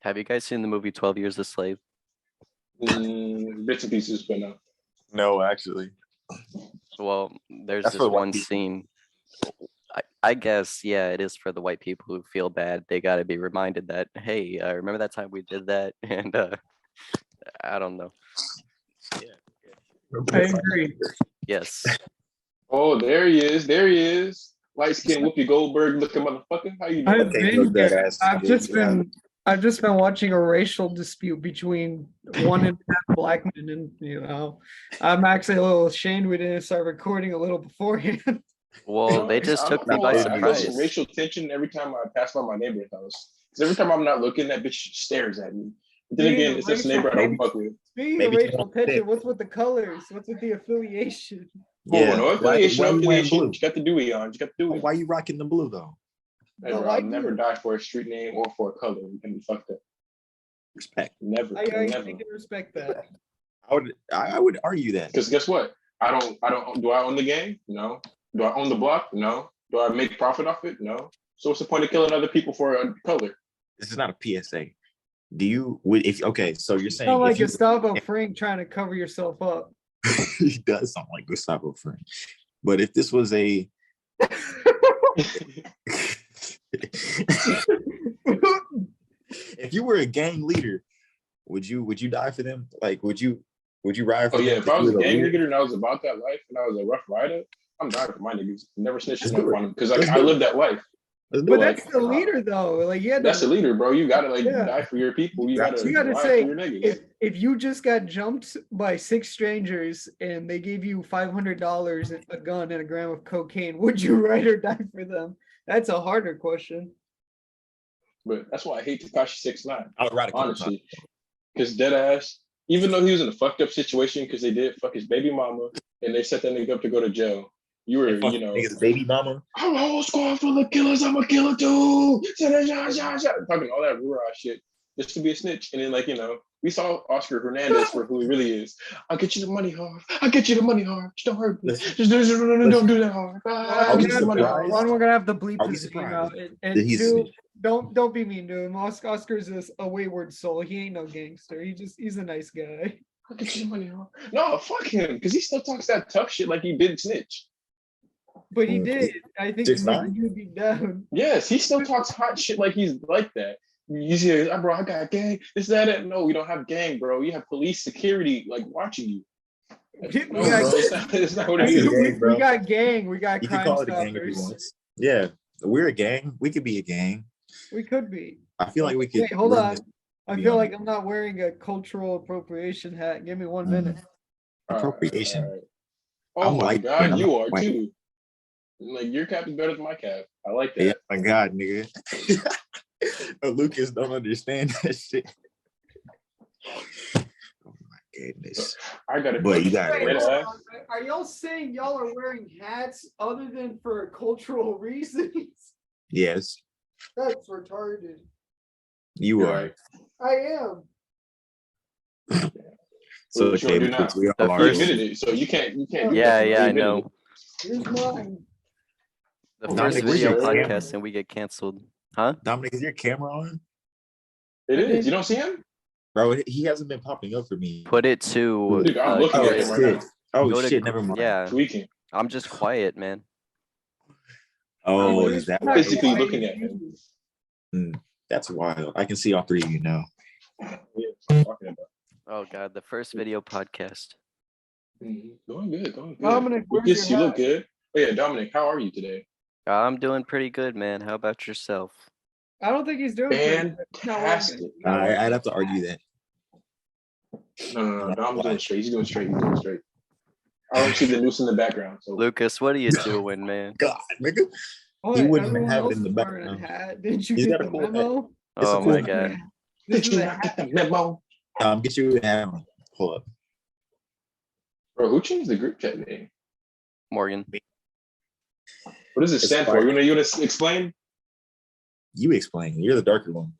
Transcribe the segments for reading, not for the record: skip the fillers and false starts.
Have you guys seen the movie 12 Years a Slave? Bits and pieces, but no. No, actually. Well, there's That's this for the white one people. scene. I guess, yeah, it is for the white people who feel bad. They got to be reminded that, hey, remember that time we did that? And I don't know. I agree. Yes. Oh, there he is. There he is. Light skinned Whoopi Goldberg looking motherfucker. How you doing? I've Okay, been look that here. ass. I've just been watching a racial dispute between 1.5 black men, and I'm actually a little ashamed we didn't start recording a little beforehand. Well, they just took me by I feel some surprise. racial tension every time I pass by my neighbor's house. Because every time I'm not looking, that bitch stares at me. But then Speaking again, of it's just a racial neighbor I don't fuck with. Speaking Maybe of you racial want to tension, pick. what's with the colors? What's with the affiliation? Yeah. No affiliation, Why no you wearing affiliation. blue? You got the Dewey on. You got the Dewey. Why you rocking the blue though? Hey, bro, I'll never die for a street name or for a color. You can be fucked up. Respect. Never. I never. can respect that. I would argue that. Because guess what? Do I own the game? No. Do I own the block? No. Do I make profit off it? No. So what's the point of killing other people for a color? This is not a PSA. So you're saying Sound like if you, Gustavo Fring trying to cover yourself up. he does sound like Gustavo Fring. But if this was a if you were a gang leader, would you die for them? Like would you ride for Oh them? yeah, if I was a You're gang leader? leader and I was about that life and I was a rough rider, I'm dying for my niggas. Never snitching Let's up do it. on them because like Let's I do it. lived that life. Let's do But it. that's the leader, though. Like, yeah, That's the leader, bro. You gotta Yeah. die for your people. You Got gotta to. You gotta ride say, for your niggas. if you just got jumped by 6 strangers and they gave you $500, a gun, and a gram of cocaine, would you ride or die for them? That's a harder question. But that's why I hate Tekashi 6ix9ine. I would ride a couple times. Honestly, because dead ass, even though he was in a fucked up situation because they did fuck his baby mama and they set that nigga up to go to jail. You were, And fuck you know, niggas baby mama. I'm a whole squad full of killers. I'm a killer too. Talking all that raw shit just to be a snitch. And then, like, you know, we saw Oscar Hernandez for who he really is. I'll get you the money hard. I'll get you the money hard. Just don't hurt me. Just don't do that hard. I'll we get you the money surprised? hard. One, we're gonna have to bleep Are we his name out. surprised And that he's two, don't be mean to him. Oscar's a wayward soul. He ain't no gangster. He's a nice guy. I'll get you the money hard. No, fuck him. Because he still talks that tough shit like he didn't snitch. But he did. I think 6ix9ine? you'd be down. Yes, he still talks hot shit like he's like that. You see, bro, I got gang, this, that. No, we don't have gang, bro. You have police security like watching you. No, bro, it's not what it That's is. a gang, bro. We got gang. We got You crime can call it a gang if you stoppers. want. Yeah, we're a gang. We could be a gang. We could be. I feel like we could. Wait, hold run on. this- I be feel on like I'm not wearing a cultural appropriation hat. Give me 1 Mm. minute. Appropriation. All right. Oh I'm my white, god, man. you I'm are white. too. Like your cap is better than my cap. I like that. Yeah, my God, nigga. Lucas don't understand that shit. Oh my goodness. I gotta. But you got it. Wait, Dead hold ass. on. Are y'all saying y'all are wearing hats other than for cultural reasons? Yes, That's retarded. you You're are. right. I am. So What you okay, gonna do Lucas, now? we all The are. He first- admitted it, so you can't. Yeah, he I admitted know. it. Here's mine. The Oh, first Dominic, where's video your camera? podcast and we get canceled. Huh? Dominic, is your camera on? It is. You don't see him? Bro, he hasn't been popping up for me. Put it to Dude, I'm looking at him right shit. now. Oh Go to- shit, never mind. Yeah, Tweaking. I'm just quiet, man. Oh, I'm is that I'm why? physically looking at him. That's wild. I can see all three of you now. Yeah, that's what I'm talking about. Oh god, the first video podcast. Going good, going good. Dominic, where's Lucas, you your look good. Oh yeah, Dominic, how are you today? I'm doing pretty good, man. How about yourself? I don't think he's doing pretty good. Fantastic. I'd have to argue that. No, Dom's doing straight. He's doing straight. I don't see the noose in the background. So Lucas, what are you doing, man? God, nigga. Oh, He wouldn't everyone have it else in the is wearing a background. hat. Didn't you He's get got a the cool hat. memo? It's a Oh cool my hat. god. This did is you a not get hat. the memo? Get you a hammer. Pull up. Bro, who changed the group chat name? Morgan. What does it It's stand for? fire. You want to explain? You explain. You're the darker one.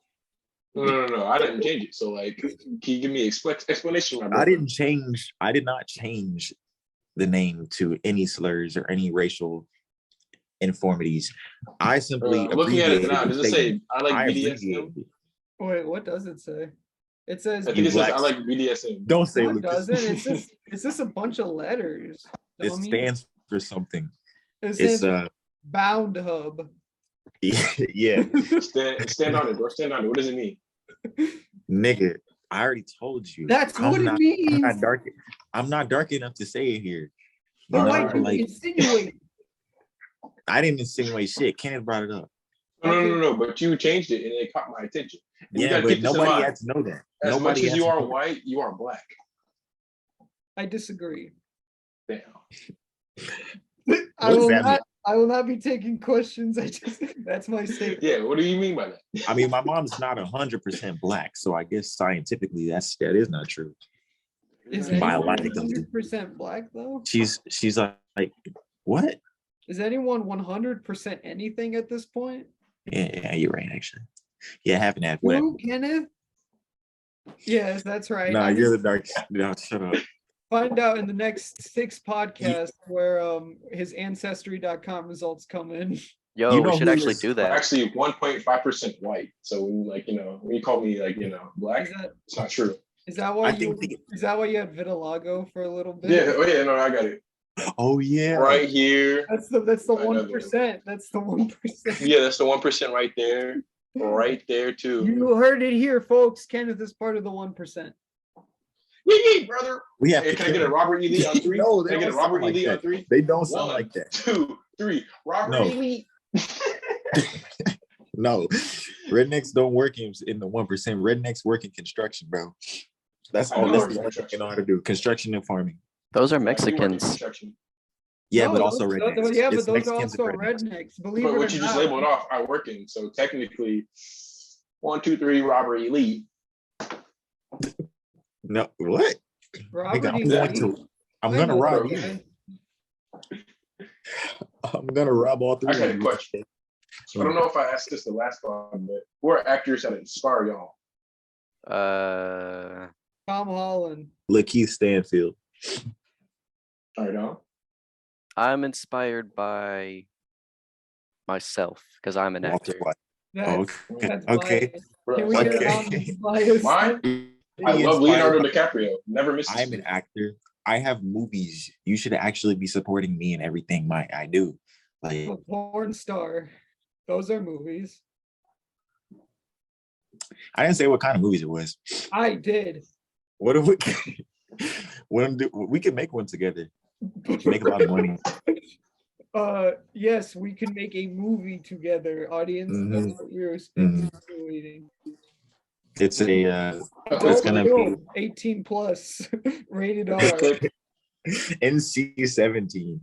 No. I didn't change it. So like, can you give me explanation? My brother? I did not change the name to any slurs or any racial informities. I simply Looking at it abbreviated now, the does it say statement. I like I BDSM? abbreviated it. Wait, what does it say? It says I think it says I blacks. like BDSM. Don't say no, it Lucas. doesn't. It's just a bunch of letters. It Dummy. stands for something. It It's says Bound Hub. yeah, Stand on it, bro. Stand on it. What does it mean? nigga. I already told you. That's I'm what it not, I'm means. not dark. I'm not dark enough to say it here. Then No, why no, did you like insinuate? I didn't insinuate shit. Kenneth brought it up. No. But you changed it and it caught my attention. And you Yeah, gotta but keep this in nobody mind. had to know that. As Nobody much as had you to are know that. white, you are black. I disagree. Damn. I does will that mean? not. I will not be taking questions. That's my statement. Yeah, what do you mean by that? I mean, my mom's not 100% black, so I guess scientifically that is not true. Is Yeah. anyone Biologically. 100% black though? She's like what? Is anyone 100% anything at this point? Yeah, you're right. Actually, yeah, half and half. Who, Kenneth? Yes, that's right. No, I you're will the dark. No, shut up. find out in the next 6 podcasts where his ancestry.com results come in. Yo, You know we should who actually is- do We're that. actually 1.5% white. So when when you call me black, Is that it's not true. is that why I you think is that why you had vitiligo for a little bit? Yeah, oh yeah, no, I got it. Oh yeah, Right here. That's the I know that. 1%. That's the 1%. Yeah, that's the 1% right there. Right there too. You heard it here, folks. Kenneth is part of the 1%. Yee, brother. we have Hey, to can I get a kill Robert E. Lee on 3? No, Can they I get a don't sound Robert E. like Lee on that. 3? They don't sound 1, like that. 2, 3. Robert No. E. Lee. No, rednecks don't work in the 1%. Rednecks work in construction, bro. That's I all. know That's work in the only thing they construction. know how to do: construction and farming. Those are I do work in Mexicans. construction. Yeah, No, but also those- rednecks. Yeah, It's but those are Mexicans also and rednecks. rednecks. Believe But it or what you just not. labeled off, I work in. So technically, 1, 2, 3, Robert E. Lee. No, what? Robert Nigga, E. I'm going Lee. to. I'm I gonna know rob that you. guy. I'm gonna rob all three I got of a you. question. I don't know if I asked this the last one, but who are actors that inspire y'all? Tom Holland. Lakeith Stanfield. All right, now. I'm inspired by myself because I'm an Walter actor. White. That's, Okay. that's Okay. biased. Can we get Okay. Dom's bias? Mine? I Be love inspired Leonardo by- DiCaprio. Never misses. I'm an actor. I have movies. You should actually be supporting me in everything I do. Like A porn star. Those are movies. I didn't say what kind of movies it was. I did. What if we we could make one together? Make a lot of money. Yes, we can make a movie together, audience. That's Mhm. what we were Mhm. insinuating. It's a it's Don't gonna be film, 18 plus, rated R. NC-17.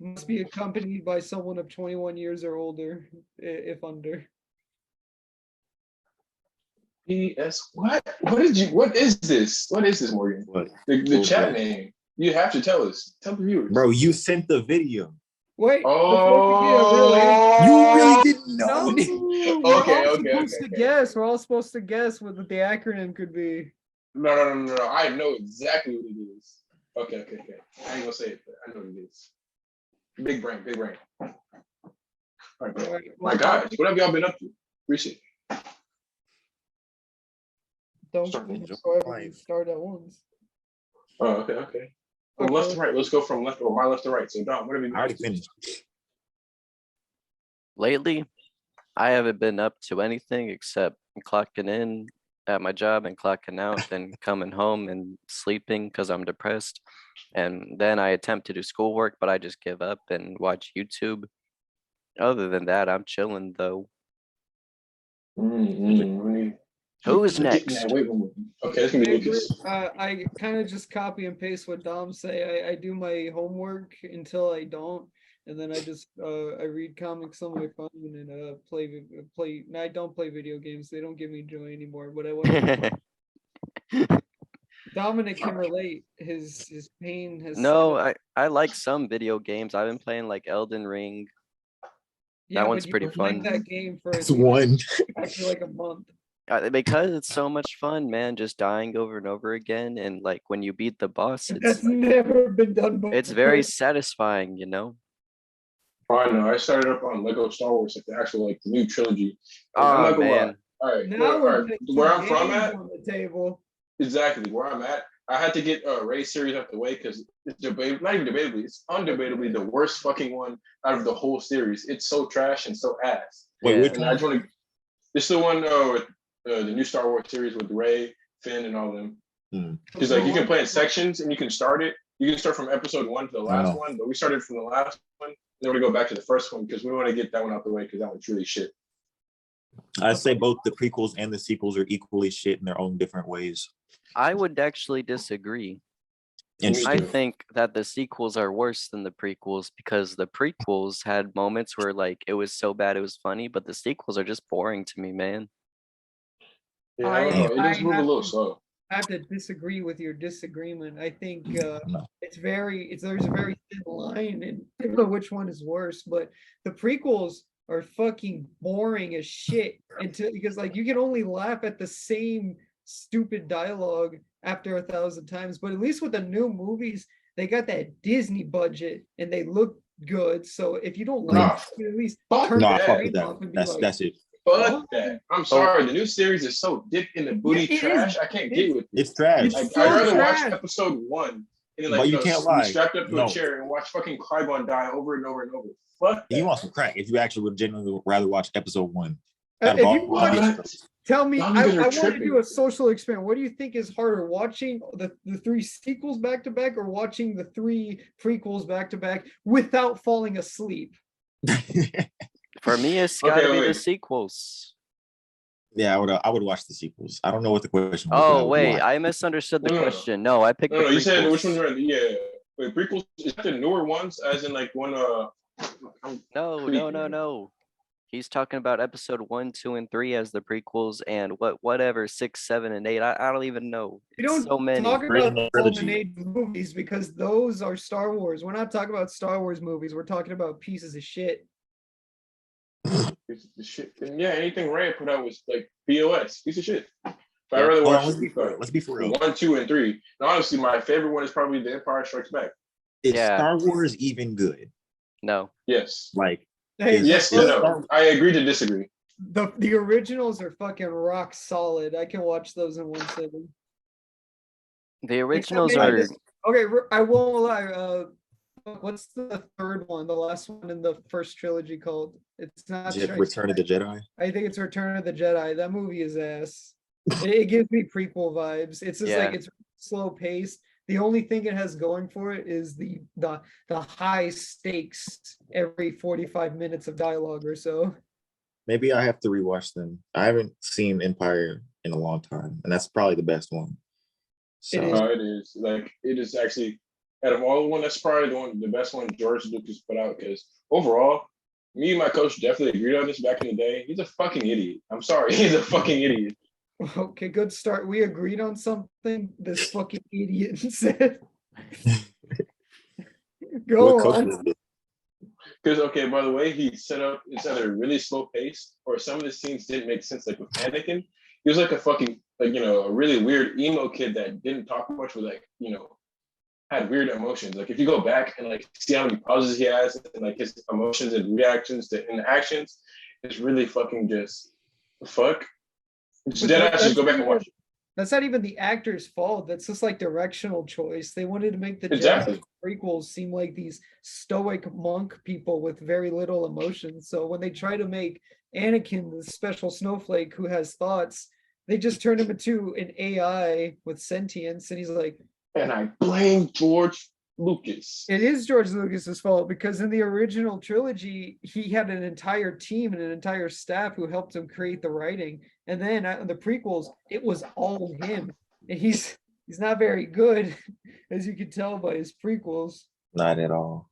Must be accompanied by someone of 21 years or older, if under. PS. What? What is this? What is this, Morgan? What? The What- chat what? name. You have to tell us. Tell the viewers. Bro, you sent the video. Wait, Oh, You really didn't no, know. we're Okay, all okay, supposed okay, to okay. guess. We're all supposed to guess what the acronym could be. No. I know exactly what it is. Okay. I ain't gonna say it, but I know what it is. Big brain. All right, bro. All right, My well, gosh, what have y'all been up to? Appreciate it. Don't Start finish enjoying so everyone life. start at once. Oh, okay. From left to right. Let's go from left or my left to right. So Dom, what have you I been already up to? finished. Lately, I haven't been up to anything except clocking in at my job and clocking out, then coming home and sleeping because I'm depressed. And then I attempt to do schoolwork, but I just give up and watch YouTube. Other than that, I'm chilling though. Who's next? Wait. Okay, it's gonna be Lucas. I kind of just copy and paste what Dom say. I do my homework until I don't, and then I just I read comics on my phone and play. No, I don't play video games. They don't give me joy anymore. But I want Dominic can relate. His pain has. No, I like some video games. I've been playing like Elden Ring. Yeah, one's but you pretty don't like fun. that game for It's one. actually like a month. Because it's so much fun, man, just dying over and over again. And like when you beat the boss, That's it's never been done before. it's very satisfying, you know? I know. I started up on Lego Star Wars, like the actual, like the new trilogy. And I'm Oh not gonna lie. man. Now All we're right. putting Where some I'm from games at, on the table. exactly where I'm at. I had to get Ray series out the way because it's debatable, not even debatably, it's undebatably the worst fucking one out of the whole series. It's so trash and so ass. Wait, Yeah. which And I one? just want to. This is the one with the new Star Wars series with Ray, Finn, and all them. Because like you can play in sections and you can start it. You can start from episode 1 to the last one, but we started from the last one. Then we're gonna go back to the first one because we want to get that one out the way because that one's really shit. I'd say both the prequels and the sequels are equally shit in their own different ways. I would actually disagree. I Interesting. think that the sequels are worse than the prequels because the prequels had moments where like it was so bad it was funny, but the sequels are just boring to me, man. Yeah, I don't know. It does move a little to- slow. I have to disagree with your disagreement. I think No. there's a very thin line in which one is worse, but the prequels are fucking boring as shit because like you can only laugh at the same stupid dialogue after 1,000 times, but at least with the new movies, they got that Disney budget and they look good. So if you don't laugh, you can at least Fuck turn No, I the fuck brain with that. off and be That's like, that's it. Fuck that. I'm sorry. The new series is so dipped in the booty Yeah, it trash. is. I can't get with it. It's trash. It's Like, so I'd rather watch trash. episode 1 and then But like you can't lie. be strapped up to No. a chair and watch fucking Qui-Gon die over and over and over. Fuck that. You want some crack if you actually would genuinely rather watch episode 1. If you watch, What? tell me, Y'all I niggas are want to tripping. do a social experiment. What do you think is harder, watching the 3 sequels back to back or watching the 3 prequels back to back without falling asleep? For me, it's Okay, gotta be the wait. sequels. Yeah, I would watch the sequels. I don't know what the question was. but I Oh would wait, watch. I misunderstood the No, no, no. question. No, I picked No, the no, you said which prequels. ones are yeah. Wait, prequels is that the newer ones as in like one No. He's talking about episode 1, 2, and 3 as the prequels, and whatever 6, 7, and 8. I don't even know. We It's don't so many. talk about Original golden trilogy. age movies because those are Star Wars. We're not talking about Star Wars movies. We're talking about pieces of shit. piece of shit. And yeah, anything Ray put out was like POS, piece of shit. But Yeah. I'd rather Hold on, watch let's be for real. Let's be for real. 1, 2, and 3. And honestly, my favorite one is probably The Empire Strikes Back. Is Yeah. Star Wars even good? No. Yes. Like, Hey, Is- Yes is and Star- no. I agree to disagree. the originals are fucking rock solid. I can watch those in one sitting. The originals maybe are this- Okay, I won't lie. What's the third one? The last one in the first trilogy called? It's not Strikes Return of the Back. Jedi. I think it's Return of the Jedi. That movie is ass. It gives me prequel vibes. It's just like Yeah. it's slow paced. The only thing it has going for it is the high stakes every 45 minutes of dialogue or so. Maybe I have to rewatch them. I haven't seen Empire in a long time, and that's probably the best one. So It is. It is like it is actually out of all the one that's probably the best one George Lucas put out because overall, me and my coach definitely agreed on this back in the day. He's a fucking idiot. I'm sorry, he's a fucking idiot. Okay, good start. We agreed on something. This fucking idiot said. Go what coach on. was it? Because okay, by the way, he set up it's either really slow paced or some of the scenes didn't make sense. Like with Anakin, he was like a fucking like a really weird emo kid that didn't talk much, but like had weird emotions. Like if you go back and like see how many pauses he has and like his emotions and reactions to in actions, it's really fucking just fuck. Just dead ass. Just go back and watch it. That's not even the actor's fault. That's just like directional choice. They wanted to make the Exactly. Jedi prequels seem like these stoic monk people with very little emotion. So when they try to make Anakin the special snowflake who has thoughts, they just turn him into an AI with sentience, and he's like, And I blame George Lucas. it is George Lucas's fault because in the original trilogy, he had an entire team and an entire staff who helped him create the writing. And then in the prequels, it was all him. And he's not very good, as you can tell by his prequels. Not at all.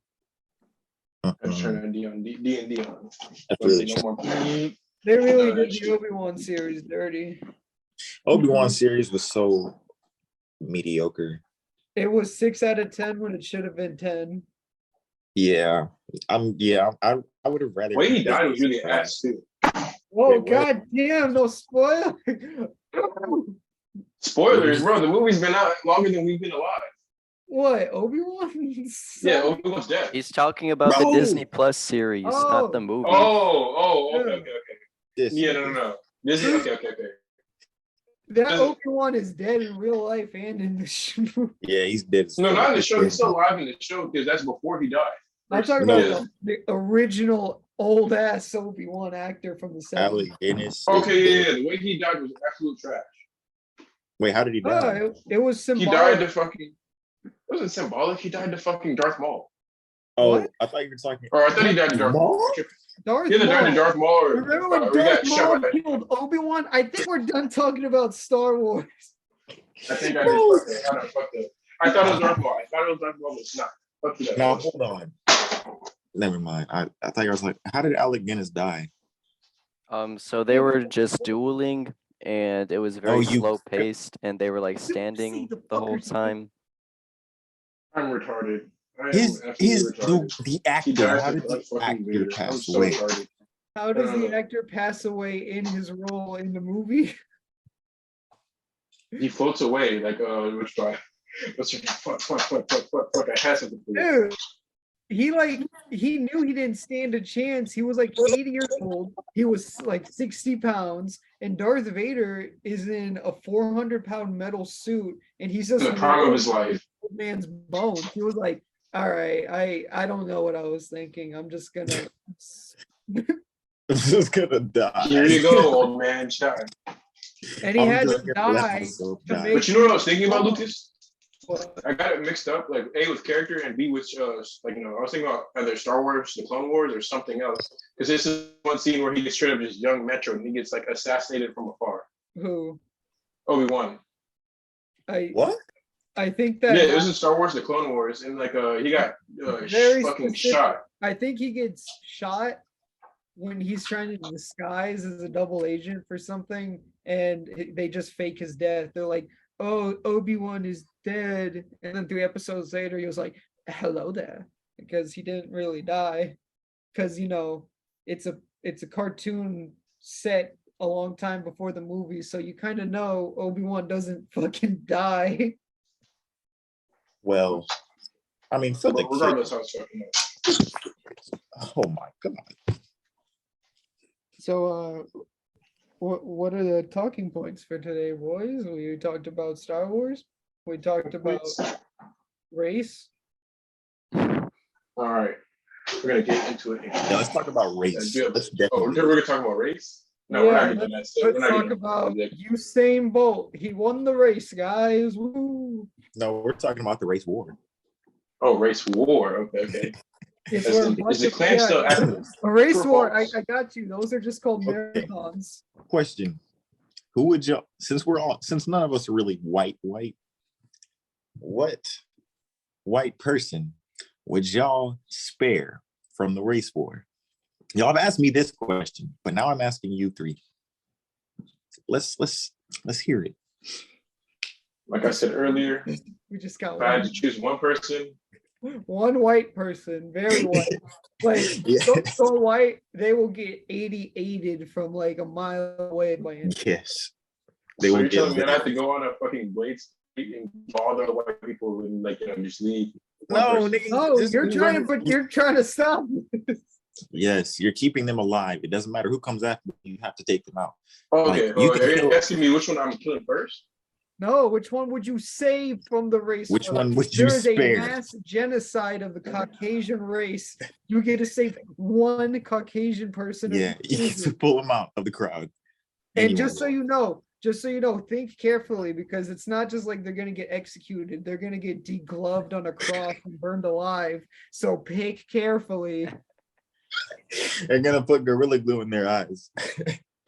Let's turn D&D on. That's really No more. They really did the Obi-Wan series dirty. Obi-Wan series was so mediocre. It was 6 out of 10 when it should have been 10. Yeah, I would have rather. Way he died was really ass too. Oh, what? god damn, no spoiler. Spoilers, bro. The movie's been out longer than we've been alive. What, Obi-Wan? Yeah, Obi-Wan's dead. He's talking about the No. Disney Plus series, not the Oh. movie. Okay. This. Yeah, no. Disney. Okay. That Obi-Wan is dead in real life and in the show. Yeah, he's dead. as No, fuck. not in the show. He's still alive in the show because that's before he died. I'm talking No. about the original old ass Obi-Wan actor from the 70s. Alec Guinness. Okay, yeah. The way he died was absolute trash. Wait, how did he Oh, die? it was He died symbolic. to fucking. It wasn't symbolic. He died to fucking Darth Maul. Oh, what? I thought you were talking. Or I thought he died to Darth Maul. Maul? Darth He either died to Maul. Darth Maul or Remember when or he Darth got Maul shot by. killed Obi-Wan? I think we're done talking about Star Wars. I think I did. Fuck that. I thought it was Darth Maul. But it's not. Fuck you. No, hold on. Never mind. I thought you was like, how did Alec Guinness die? So they were just dueling, and it was very you- slow paced, and they were like See standing the the whole fuckers. time. I'm retarded. I am His absolutely retarded. the He actor. dies How to did the fucking actor Vader. I'm pass so away? retarded. How does the Uh. actor pass away in his role in the movie? He floats away like which guy? What's your fuck? I had something for you. Dude, he knew he didn't stand a chance. He was like 80 years old. He was like 60 pounds, and Darth Vader is in a 400-pound metal suit, and he's just In the prime of his life. old man's bones. He was like, all right, I don't know what I was thinking. I'm just gonna Just gonna die. Here you go, old man. Shine. and he I'm had just to gonna let die myself to die. make But you know what I was thinking about, Oh. Lucas? I got it mixed up, like A with character and B with I was thinking about either Star Wars, the Clone Wars, or something else. Because this is one scene where he gets straight up just young Metro and he gets like assassinated from afar. who Obi-Wan. What? I think that Yeah, it was in Star Wars, the Clone Wars, and like he got Very fucking specific. shot. I think he gets shot when he's trying to disguise as a double agent for something, and they just fake his death. They're like, "Oh, Obi-Wan is dead," and then 3 episodes later, he was like, "Hello there," because he didn't really die, because it's a cartoon set a long time before the movie, so you kind of know Obi-Wan doesn't fucking die. Well, I mean, for the But regardless, I was fucking up. oh my god. So, what are the talking points for today, boys? We talked about Star Wars. We talked about race. All right, we're gonna get into it. Yeah, let's talk about race. Yeah, Let's Oh, definitely. we're gonna talk about race? No, we're Yeah, not getting into that stuff. We're Let's not talk getting into that about subject. Usain Bolt. He won the race, guys. Woo! No, we're talking about the race war. Oh, race war. Okay. It's Is where a it- bunch is the of- clan still yeah, active? a race True or war. I false? got you. Those are just called Okay. marathons. Question: who would y'all? Since none of us are really white, what white person would y'all spare from the race war? Y'all have asked me this question, but now I'm asking you three. Let's hear it. Like I said earlier, We just got if I had to choose one person, one white person, very white. Like Yeah. so white, they will get 80-aided from like a mile away by him. Yes, so will you're get telling me I that. have to go on a fucking Blade Street and bother the white people and just leave? one No, person? nigga, No, just you're trying to, run- but you're trying to stop. Yes, you're keeping them alive. It doesn't matter who comes after you have to take them out. Oh, okay. Like, you Oh, can are you kill- asking me which one I'm killing first? No, which one would you save from the race? Which war? one would you There is spare? a mass genocide of the Caucasian race. You get to save one Caucasian person. of Yeah, the you get to movie. pull them out of the crowd. And just so Anyone. you know, think carefully, because it's not just like they're gonna get executed. They're gonna get degloved on a cross and burned alive. So pick carefully. They're gonna put gorilla glue in their eyes.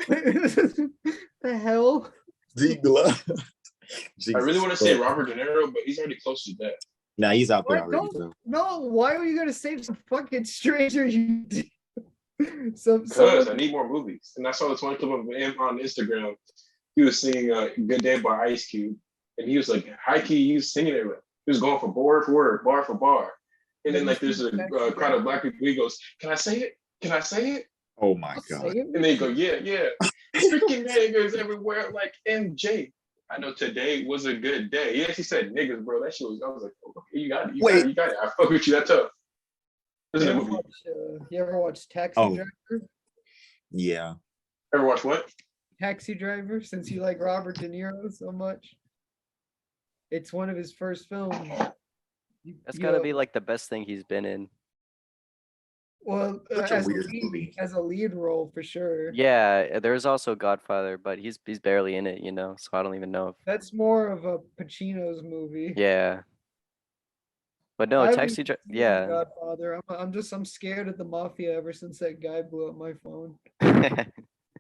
The hell? Glove. I really want to say Robert De Niro, but he's already close to death. Nah, he's out there What? already. Don't- Bro. No, why are you gonna save some fucking stranger? You Because I need more movies. And I saw this one clip of him on Instagram. He was singing Good Day by Ice Cube. And he was like, high key, he was singing it. He was going from word for word, bar for bar. And then like there's a crowd of black people. He goes, can I say it? Can I say it? Oh my I'll god. say it. And they go, yeah. Freaking niggas everywhere like MJ. I know today was a good day. Yeah, she said niggas, bro. That shit was. I was like, oh, okay, you got it. Wait. You got it. I fuck with you. That tough. This is a movie. You ever watch Taxi Oh. Driver? Yeah. Ever watch what? Taxi Driver, since you like Robert De Niro so much. It's one of his first films. That's gotta be like the best thing he's been in. Well, Such a as, weird lead, movie. as a lead role for sure. Yeah, there's also Godfather, but he's barely in it, you know. So I don't even know if. That's more of a Pacino's movie. Yeah. But no, I haven't Taxi seen Driver. The Yeah. Godfather. I'm scared of the mafia ever since that guy blew up my phone.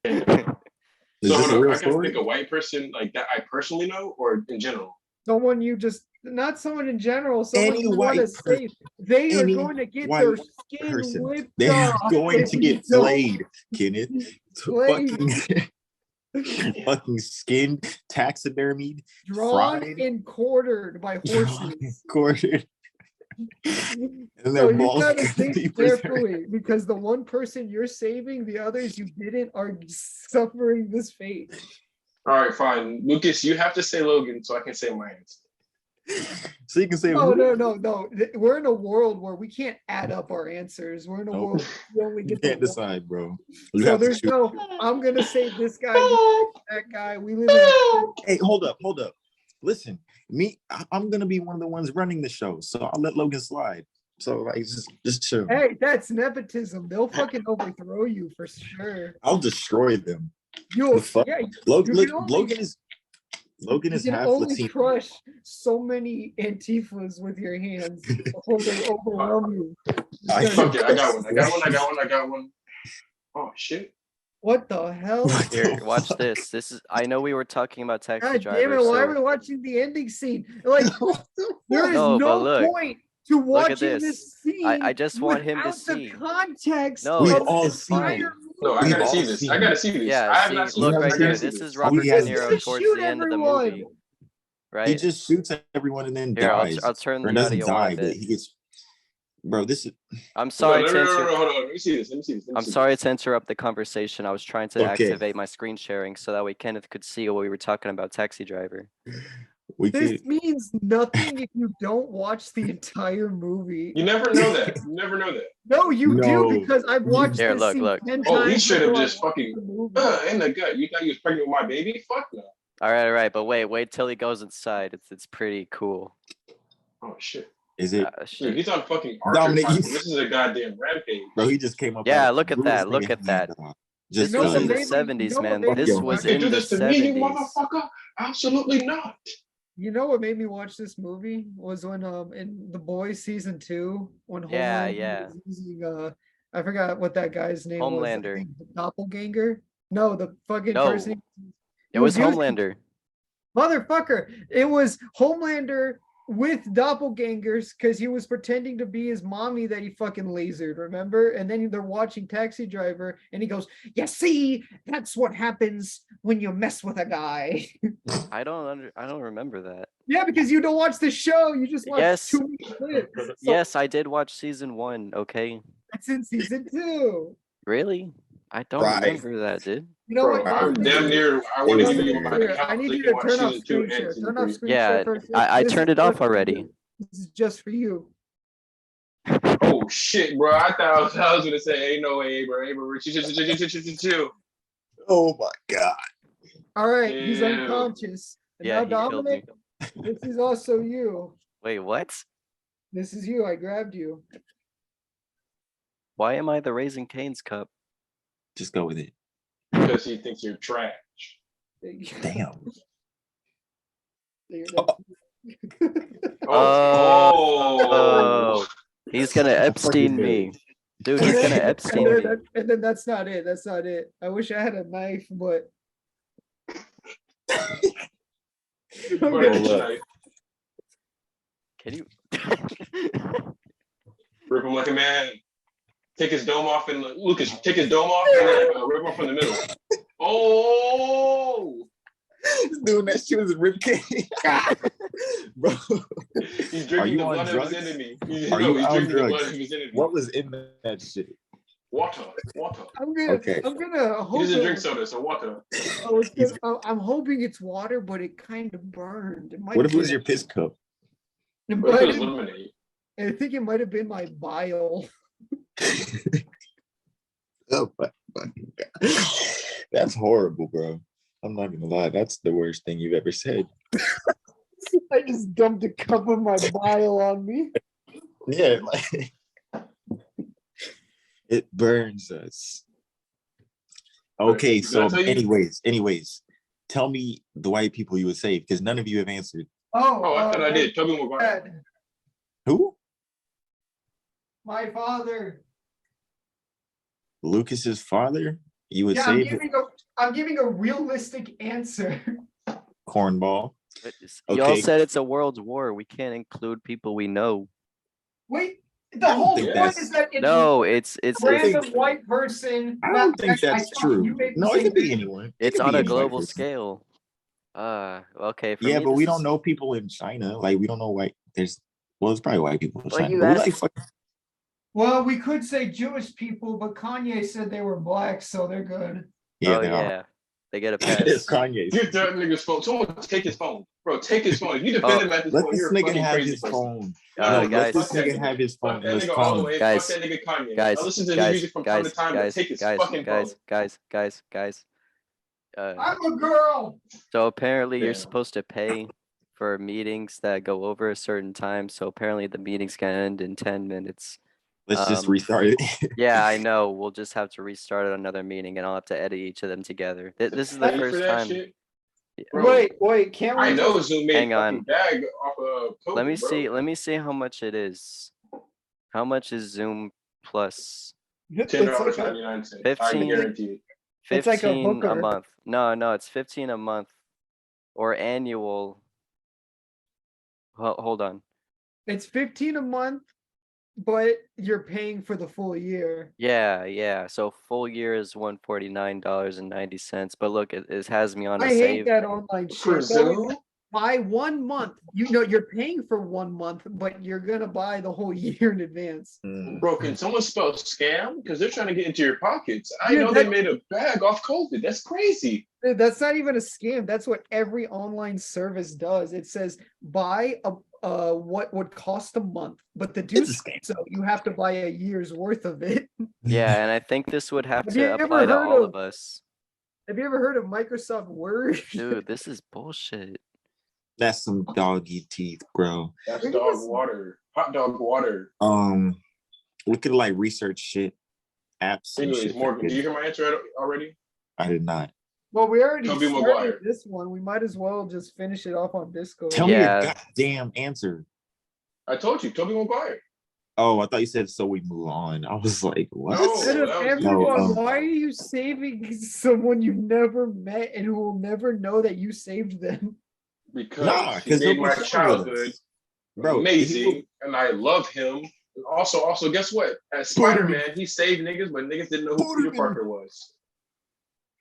Is So this a hold on, real I can story? pick a white person like that I personally know, or in general. Someone you just not someone in general, someone Any you want to white per- save. They are any going to get their white skin Person. whipped They're off. going if to you get don't flayed, Kenneth. Flayed. Fucking skinned, taxidermied, Drawn fried. and quartered by horses. quartered. And So their you balls gotta could be think preserved. carefully because the one person you're saving, the others you didn't, are suffering this fate. All right, fine. Lucas, you have to say Logan so I can say my answer. So you can say, No, who? no. We're in a world where we can't add up our answers. We're in a Nope. world where we only You get can't the one. decide, bro. You So have to there's choose. no, I'm gonna save this guy, that guy. We live in a Hey, hold up. Listen, I'm gonna be one of the ones running the show, so I'll let Logan slide. So like, just chill. Hey, that's nepotism. They'll fucking overthrow you for sure. I'll destroy them. You'll, The fuck? yeah, Logan, you can only- Logan is you half can only Latino. crush so many Antifas with your hands before they overwhelm you. I- Fuck it, I got one. Oh shit. What the hell? Here, watch this. This is. I know we were talking about Taxi God Driver. damn it! Why so- are we watching the ending scene? Like, there is No, but no look. point to Look at watching this. this scene. I just want him to without see. the context. No, We've of all the seen entire it. movie. No, I We've gotta see all this. seen I gotta it. see this. I Yeah, have see, not seen look this. right I gotta here. see This is All Robert he De has- Niro Just towards shoot the end of the everyone. movie, He right? just shoots everyone and then Here, dies. I'll turn Or the doesn't audio on die, a but bit. he gets. Bro, this is. I'm sorry to No, inter- hold on. Let me see this. I'm sorry to interrupt the conversation. I was trying to Okay. activate my screen sharing so that way Kenneth could see what we were talking about Taxi Driver. We This could. means nothing if you don't watch the entire movie. You never know that. You never know that. No, you No. do because I've watched Here, this look, scene look. 10 times. Oh, he should have before I just watched fucking the movie. in the gut. You thought you was pregnant with my baby? Fuck no. All right, but wait till he goes inside. It's pretty cool. Oh shit. Is it? Dude, Shit. he's on fucking Archer Dominic, Time. you- This is a goddamn rampage. Bro, he just came up. Yeah, out- look at blew that, this look nigga at that. hand off. Just You know This what was in made the me- 70s, you know what man. made me This watch was You can in do the this to me, you 70s. motherfucker? Absolutely not. You know what made me watch this movie was when in The Boys season 2 when Yeah, Homelander yeah. was using I forgot what that guy's name was. I Homelander. think the doppelganger. No, the fucking No. person. It was using- Homelander. Motherfucker! It was Homelander with doppelgangers because he was pretending to be his mommy that he fucking lasered, remember? And then they're watching Taxi Driver and he goes, "You see, that's what happens when you mess with a guy." I don't remember that. Yeah, because you don't watch the show, you just watch Yes. 2 minute clips. So Yes, I did watch season 1. Okay, that's in season 2. really? I don't Right. remember that, dude. You know Bro, what? I would damn near. I It want to was give you weird. my Here, account I so need you you can to watch turn off season 2 screen and share. season Turn off 3. screen Yeah, share first. I This is turned it off just for already. you. This is just for you. Oh shit, bro! I thought I was gonna say, "Ain't no way, bro. Hey, bro, chill." Oh my god. All right, he's Ew. unconscious. And Yeah, now he killed me. Dominic, this is also you. Wait, what? This is you. I grabbed you. Why am I the Raising Cane's cup? Just go with it. Because he thinks you're trash. Damn. Oh, he's gonna Epstein me. Dude, he's gonna Epstein me. And then that's not it. That's not it. I wish I had a knife, but Bro, Okay. that's right. Can you? Rip him like a man. Take his dome off and Lucas, take his dome off and then, rip him from the middle. Oh, He's doing that shit with his ribcage. Bro, he's Are drinking you the on blood of drugs? his enemy. He's Are you he's on drinking the blood drugs? of his enemy. what was in that shit? Water. Okay. I'm gonna He hope doesn't it drink was- soda, so water. oh, it's good. I'm hoping it's water, but it kind of burned. It might What if it have was your been- piss cup? it What if might it was have- lemonade? I think it might have been my bile. Oh my fucking God. That's horrible, bro. I'm not gonna lie. That's the worst thing you've ever said. I just dumped a cup of my bile on me. Yeah, like it burns us. Okay, Did I so tell you? anyways, tell me the white people you would save because none of you have answered. Oh, I thought I did. Tobey Maguire. Dad, Who? my father. Lucas's father? You would Yeah, save I'm giving a realistic answer. cornball. Y'all Okay. said it's a world war. We can't include people we know. Wait, I the don't whole think point that's- is that it's No, it's a random white person. I don't think I that's told you, true. you made me No, say it could be that. anyone. It it's could be on a any white global person. scale. Okay. For Yeah, me, but we this don't is- know people in China. Like we don't know white. There's it's probably white people in Well, China. you But we asked- like fucking Well, we could say Jewish people, but Kanye said they were black, so they're good. yeah, oh they yeah, they get a it's pass. Kanye's. Get that nigga's phone. Someone take his phone. Bro, take his phone. If you defend him at this Let point, this you're a nigga fucking have crazy his person. phone. No, No, no, let fuck this that nigga have his phone Fuck and that let's nigga all call the him. way. Guys, Fuck that nigga Kanye. guys, I listen to his guys, music from time to guys, time, but guys, take his guys, fucking phone. guys. I'm a girl. So apparently you're Damn. supposed to pay for meetings that go over a certain time. So apparently the meeting's gonna end in 10 minutes. Let's just Um, restart it. Yeah, I know. We'll just have to restart another meeting, and I'll have to edit each of them together. This is the Pay for first that time. shit? Bro, Wait, can't we I know just- Zoom made Hang fucking on. bag off of COVID, Let me bro. see. Let me see how much it is. How much is Zoom Plus? It's $10.99. like a- I 15? can guarantee it. It's like a 15 a hooker. month. No, it's 15 a month or annual. Hold on. It's 15 a month, but you're paying for the full year. Yeah. So full year is $149.90. But look, it has me on a I hate save. that online For shit. Though. Zoom? Buy 1 month. You know you're paying for 1 month, but you're gonna buy the whole year in advance. Bro, can someone spell scam? Because they're trying to get into your pockets. I Dude, know they that- made a bag off COVID. That's crazy. Dude, that's not even a scam. That's what every online service does. It says buy what would cost a month, but to do It's a scam. so you have to buy a year's worth of it. Yeah, and I think this would have Have you to ever apply to heard all of- of us. Have you ever heard of Microsoft Word? Dude, this is bullshit. That's some doggy teeth, bro. That's Look at dog this- water. Hot dog water. We could like research shit, apps. and Anyways, shit Morgan, like do you this. hear my answer already? I did not. Well, we already Tobey started Maguire. this one. We might as well just finish it off on Discord. Tell me Yeah. your goddamn answer. I told you, Tobey Maguire. Oh, I thought you said so we move on. I was like, what? No. Instead of that was- everyone, No, why are you saving someone you've never met and who will never know that you saved them? Because Nah, he 'cause made he'll my be with childhood us. Bro, amazing, and I love him. And also, guess what? As Spider-Man, he saved niggas, but niggas didn't know who Peter Spider-Man. Parker was.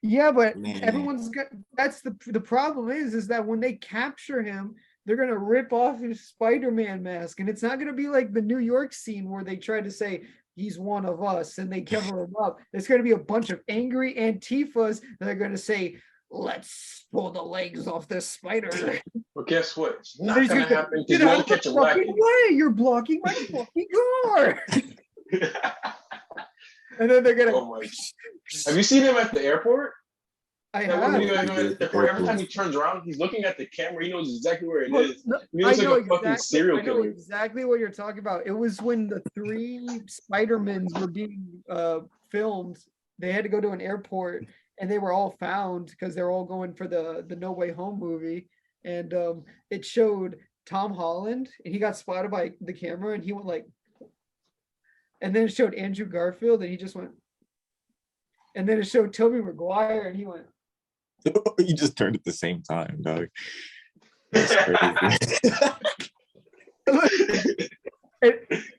Yeah, but Man. everyone's got. That's the problem is that when they capture him, they're gonna rip off his Spider-Man mask, and it's not gonna be like the New York scene where they try to say he's one of us and they cover him up. It's gonna be a bunch of angry Antifas that are gonna say, "Let's pull the legs off this spider." But guess what? It's not He's gonna gonna- happen Get because you out won't of the catch him lacking. fucking way! You're blocking my fucking car. And then they're gonna. Oh my! Have you seen him at the airport? I That one have. video of him He at did the the airport, every time airport. he turns around, he's looking at the camera. He knows exactly where it Well, is. no, He looks I like know a fucking serial I know killer. exactly what you're talking about. It was when the 3 Spider-Mans were being filmed. They had to go to an airport and they were all found because they're all going for the No Way Home movie. And it showed Tom Holland and he got spotted by the camera and he went like, and then it showed Andrew Garfield and he just went, and then it showed Tobey Maguire and he went, You just turned at the same time, dog. That's crazy.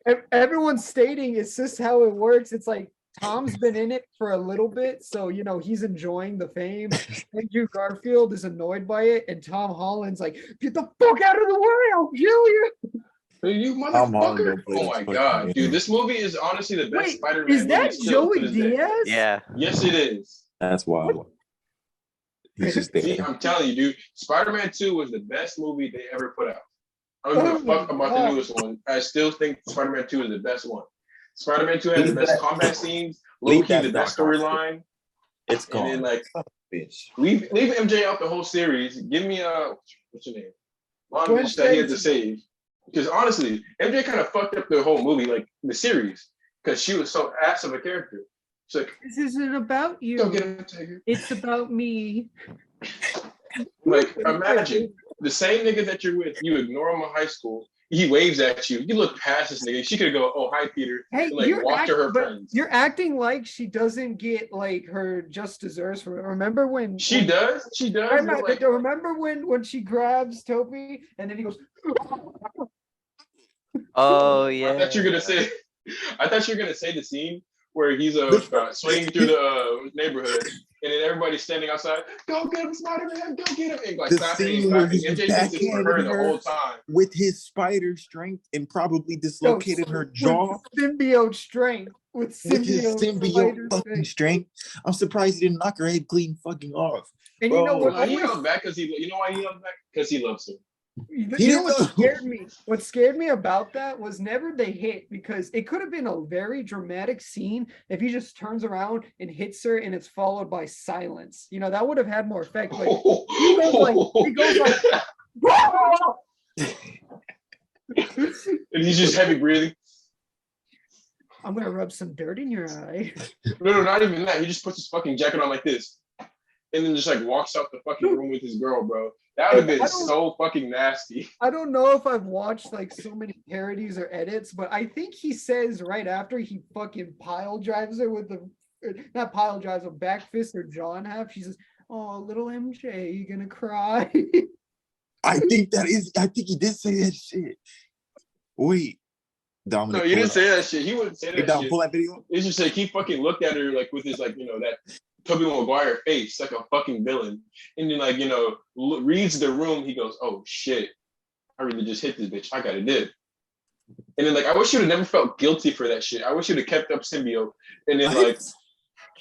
and everyone's stating it's just how it works. It's like Tom's been in it for a little bit, so you know he's enjoying the fame. Andrew Garfield is annoyed by it, and Tom Holland's like, "Get the fuck out of the way! I'll kill you." You Tom Holland motherfucker! don't play Oh this my fucking god, game. dude, this movie is honestly the best Wait, Spider-Man is movie that still to Joey this day. Diaz? Yeah. Yes, it is. That's wild. He's just See, there. I'm telling you, dude, Spider-Man 2 was the best movie they ever put out. I don't give a Oh fuck my about God. the newest one. I still think Spider-Man 2 is the best one. Spider-Man 2 has the Leave best that- combat scenes, leave low-key that the best Doc Ock shit. storyline, It's and gone. then like Son of a bitch. leave MJ out the whole series. Give me what's your name? One Gwen bitch that he had to Stacy. save. Because honestly, MJ kind of fucked up the whole movie, like the series, because she was so ass of a character. She's like, This isn't about go get you. him, Tiger. It's about me. Like, imagine the same nigga that you're with, you ignore him in high school. He waves at you. You look past this nigga. She could go, "Oh, hi, Peter," Hey, and like you're walk to her but friends. you're acting like she doesn't get like her just desserts for it. Remember when She does. She does. Remember, but, like, remember when she grabs Toby and then he goes, Oh I thought you were yeah. gonna say. I thought you were gonna say the scene where he's swinging through the neighborhood, and then everybody's standing outside. Go get him, Spider-Man! Go get him! And like The clapping scene and where clapping. he MJ thinks it's for her backhanded the her. whole time. With his spider strength and probably dislocated her jaw. symbiote strength with With his symbiote spider fucking strength. strength. I'm surprised he didn't knock her head clean fucking off. And you know Bro, what? He held back because you know why he held back? Because he loves her. You know didn't what know. scared me? What scared me about that was never the hit, because it could have been a very dramatic scene if he just turns around and hits her and it's followed by silence. You know, that would have had more effect. But he goes like, and he's just heavy breathing. I'm gonna rub some dirt in your eye. No, not even that. He just puts his fucking jacket on like this, and then just like walks out the fucking room with his girl, bro. That would have been so fucking nasty. I don't know if I've watched like so many parodies or edits, but I think he says right after he fucking pile drives her with the, not pile drives, a back fist or jaw in half. She says, "Oh, little MJ, you gonna cry?" I think he did say that shit. Wait, Dominic. No, you didn't say that shit. He wouldn't say Hey, that Dom, shit. pull that video. It's just like he fucking looked at her like with his like that Tobey Maguire face, like a fucking villain, and then like reads the room. He goes, "Oh shit, I really just hit this bitch. I got it did." And then like I wish you'd have never felt guilty for that shit. I wish you'd have kept up symbiote, and then like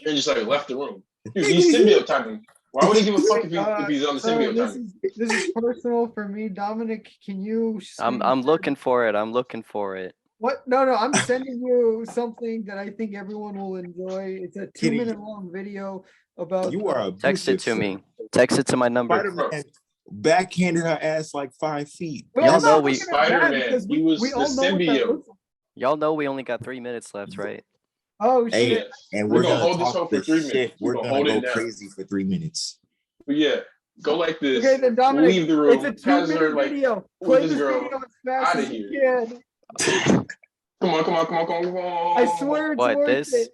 and just like left the room. Dude, he's symbiote timing. Why would he give a fuck if he's on the symbiote timing? This is personal for me, Dominic. Can you? I'm looking for it. I'm looking for it. What? No, I'm sending you something that I think everyone will enjoy. It's a 2-minute long video about. You are a Text it to me. Text it to my number. Spider-Man backhanded her ass like 5 feet. Well, Y'all I'm know not we- looking at that Spider-Man, because he was we the all know what that symbiote. looks like. Y'all know we only got 3 minutes left, right? Oh shit! Hey, and we're gonna hold this talk hole for this 3 shit. minutes. We're We're gonna gonna hold go it down. crazy for 3 minutes. But yeah, go like this. Okay, then Dominic, leave the room. it's a Has her 2-minute like, video. with Play this this girl video as fast outta as you can. come on. I swear it's What, worth this? it.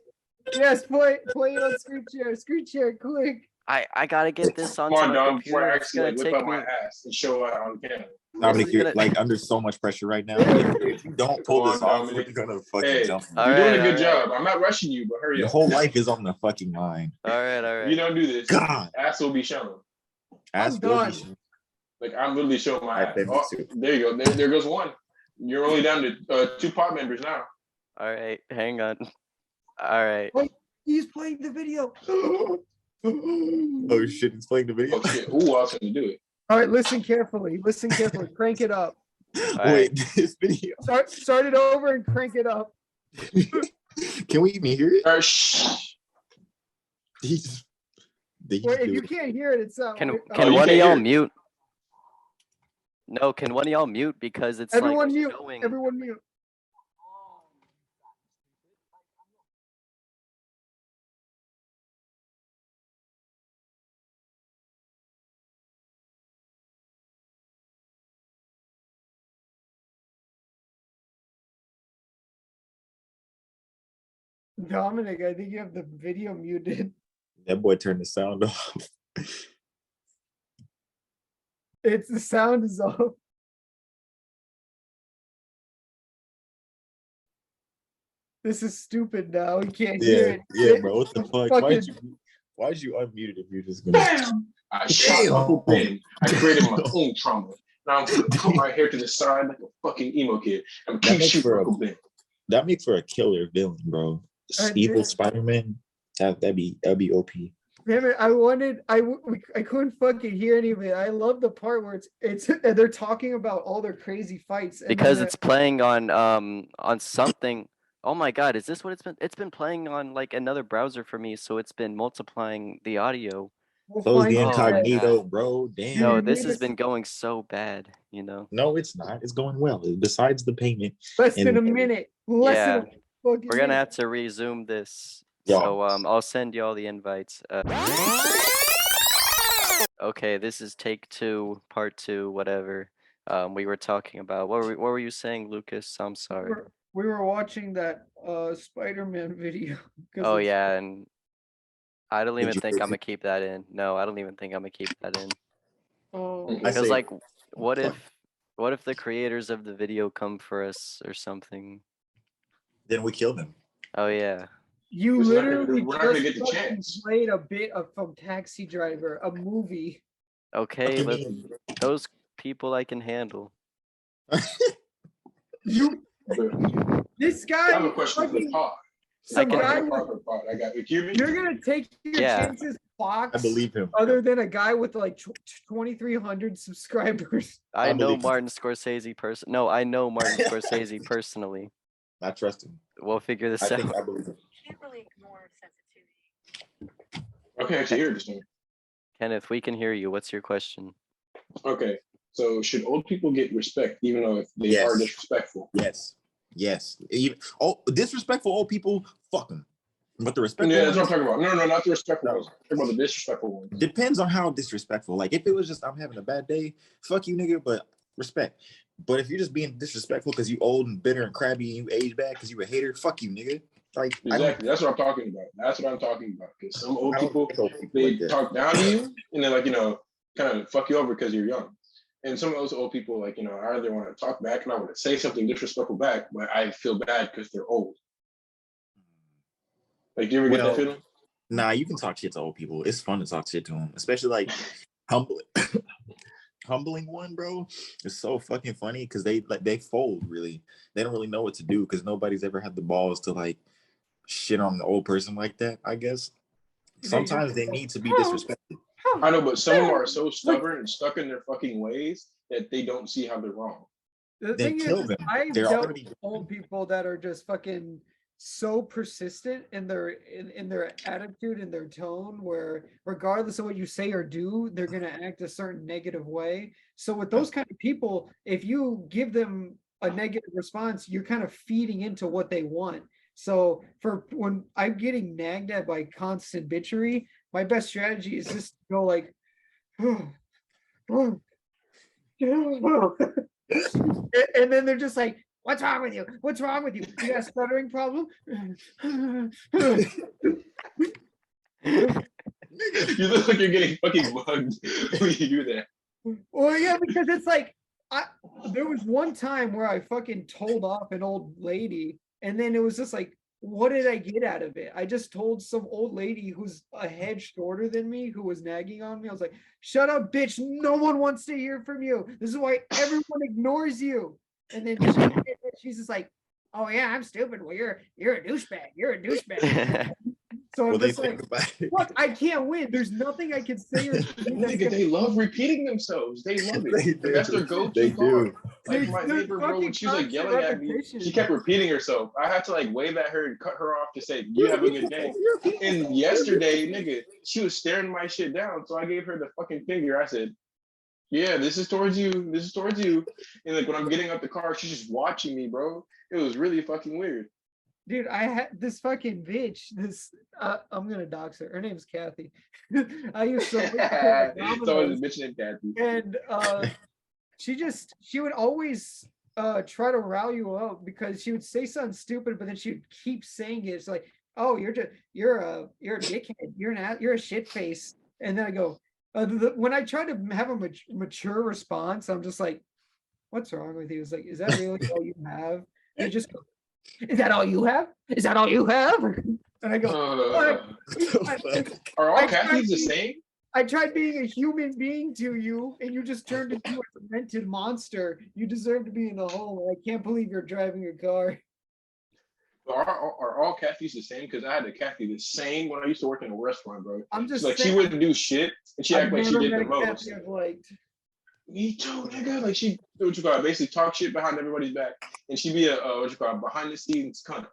Yes, play it on screen share, quick. I gotta get this Come onto on, my Dom, before computer. I It's actually gonna like, whip take out my me. ass and show it on camera. Dominic, is you're gonna- like under so much pressure right now. If you don't pull Come this on, off, we're Dominic. gonna fucking Hey, jump. All You're right, doing a good all right. job. I'm not rushing you, but hurry Your up. whole life is on the fucking line. All right, all If right. you don't do this, God, ass will be shown. ask done. Willie. Like I'm literally showing my I ass. bet me Oh, too. there you go. There goes one. You're only down to 2 pot members now. All right, hang on. All right. He's playing the video. Oh shit, he's playing the video. Oh shit. Ooh, I was gonna do it. All right, listen carefully. Crank it up. Wait, this video. Start it over and crank it up. Can we even hear it? All right, shh. He's, Wait, if you can't hear it, it's Can you one of can't y'all hear it. mute? No, can one of y'all mute because it's everyone like mute. showing. Everyone mute. Dominic, I think you have the video muted. That boy turned the sound off. It's the sound is off. This is stupid now. You can't hear Yeah, it. bro. What the fuck? Fucking- Why'd you unmute it if you're just gonna? I shot my hoop in. I created my own trauma. Now I'm gonna put my hair to the side like a fucking emo kid. I'm That keep makes shooting for a- Uncle Ben. That makes for a killer villain, bro. Evil did. Spider-Man. That'd be OP. Damn it, I couldn't fucking hear any of it. I love the part where it's and they're talking about all their crazy fights. And then Because they're- it's playing on something. Oh my god, is this what it's been? It's been playing on like another browser for me, so it's been multiplying the audio. we'll Close find the Oh out. my incognito, bro. Damn. No, Dude, this we has just- been going so bad, you know. No, it's not. It's going well. Besides the payment, Less than and- a minute. Less Yeah, than a fucking We're gonna minute. have to resume this. Yeah. So I'll send you all the invites. Okay, this is take 2, part 2, whatever. We were talking about what were you saying, Lucas? I'm sorry. We were watching that Spider-Man video. 'cause Oh it's- yeah, and I don't Did even you think I'm listen? gonna keep that in. No, I don't even think I'm gonna keep that in. Oh, I Because say- like, what if the creators of the video come for us or something? then we kill them. Oh yeah. you We're not gonna- literally we're not gonna just get the fucking chance. played a bit of from Taxi Driver, a movie. Okay, you but mean? those people I can handle. You, But this I have guy, a question for the fucking, pod. some can- guy, I got you. Hear me? you're gonna take your Yeah. chances, Fox. I believe him. Other than a guy with like 2,300 subscribers. I I know believe you. Martin Scorsese No, I know Martin Scorsese personally. I trust him. We'll figure this I out. think I believe him. Can't really ignore sensitivity. I can actually hear this thing. Kenneth, we can hear you. What's your question? Okay. So should old people get respect even though if they Yes. are disrespectful? Yes. Yes. Even disrespectful old people, fuck them. But the respectful Yeah, that's what I'm ones, talking about. No, not the respectful No. ones. I'm talking about the disrespectful ones. depends on how disrespectful. Like if it was just I'm having a bad day, fuck you, nigga. But respect. But if you're just being disrespectful because you old and bitter and crabby and you age bad because you a hater, fuck you, nigga. Like I don't- Exactly. That's what I'm talking about. That's what I'm talking about. Because some old I don't people, like old people they like that. talk down to you and then kind of fuck you over because you're young. And some of those old people, I either want to talk back and I want to say something disrespectful back, but I feel bad because they're old. Like, do you ever get Well, that feeling? Nah, you can talk shit to old people. It's fun to talk shit to them, especially like humbling. Humbling one, bro. It's so fucking funny because they fold really. They don't really know what to do because nobody's ever had the balls to like shit on the old person like that. I guess sometimes they need to be disrespected. I know, but some of them are so stubborn and stuck in their fucking ways that they don't see how they're wrong. The Then thing kill is, them. I've They're dealt already with old people that are just fucking so persistent in their attitude and their tone, where regardless of what you say or do, they're gonna act a certain negative way. So with those kind of people, if you give them a negative response, you're kind of feeding into what they want. So for when I'm getting nagged at by constant bitchery, my best strategy is just to go like, and then they're just like, what's wrong with you? What's wrong with you? You got a stuttering problem? You look like you're getting fucking mugged when you do that. Well, yeah, because it's like, there was one time where I fucking told off an old lady, and then it was just like, what did I get out of it? I just told some old lady who's a head shorter than me, who was nagging on me. I was like, shut up, bitch. No one wants to hear from you. This is why everyone ignores you. And then she's just like, oh yeah, I'm stupid. Well, you're a douchebag. You're a douchebag. So I'm Well, they just like, think about it. look, I can't win. There's nothing I can say or do that's Nigga, gonna- they love repating themselves. They love They it. do. That's their go-to They bar. do. Like There's- my there's neighbor, bro, when fucking she was like constant yelling at me, repetition. she kept repeating herself. I had to like wave at her and cut her off to say, "You have a good day." And yesterday, nigga, she was staring my shit down, so I gave her the fucking finger. I said, "Yeah, this is towards you. This is towards you." And like when I'm getting out the car, she's just watching me, bro. It was really fucking weird. Dude, I had this fucking bitch. I'm gonna dox her. Her name's Kathy. I used to work at It's always Domino's, a bitch named Kathy. and she would always try to rile you up because she would say something stupid, but then she would keep saying it. It's like, oh, you're a dickhead. You're a shit face. And then I go, when I try to have a mature response, I'm just like, what's wrong with you? It's like, is that really all you have? And it just goes, is that all you have? Is that all you have? And I go, Are all I Kathys the tried- same? I tried being a human being to you, and you just turned into a demented monster. You deserve to be in a hole. I can't believe you're driving a car. Are all Kathys the same? Because I had a Kathy the same when I used to work in a restaurant, bro. I'm She's just like she saying, wouldn't do shit, and she I've act like she never did met the a most. Kathy I've liked. Me too, nigga. Like she, what you call it, basically talk shit behind everybody's back, and she be a what you call it, behind the scenes cunt.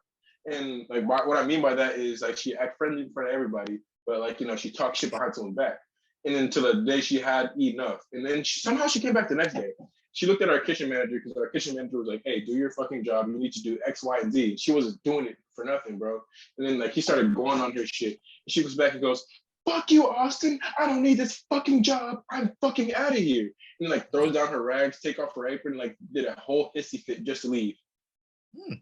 And like what I mean by that is like she act friendly in front of everybody, but like she talk shit behind someone's back. And then to the day she had enough, and then somehow she came back the next day. She looked at our kitchen manager because our kitchen manager was like, "Hey, do your fucking job. You need to do X, Y, and Z." She wasn't doing it for nothing, bro. And then like he started going on her shit. And she goes back and goes, "Fuck you, Austin. I don't need this fucking job. I'm fucking out of here." And like throws down her rags, take off her apron, like did a whole hissy fit just to leave. You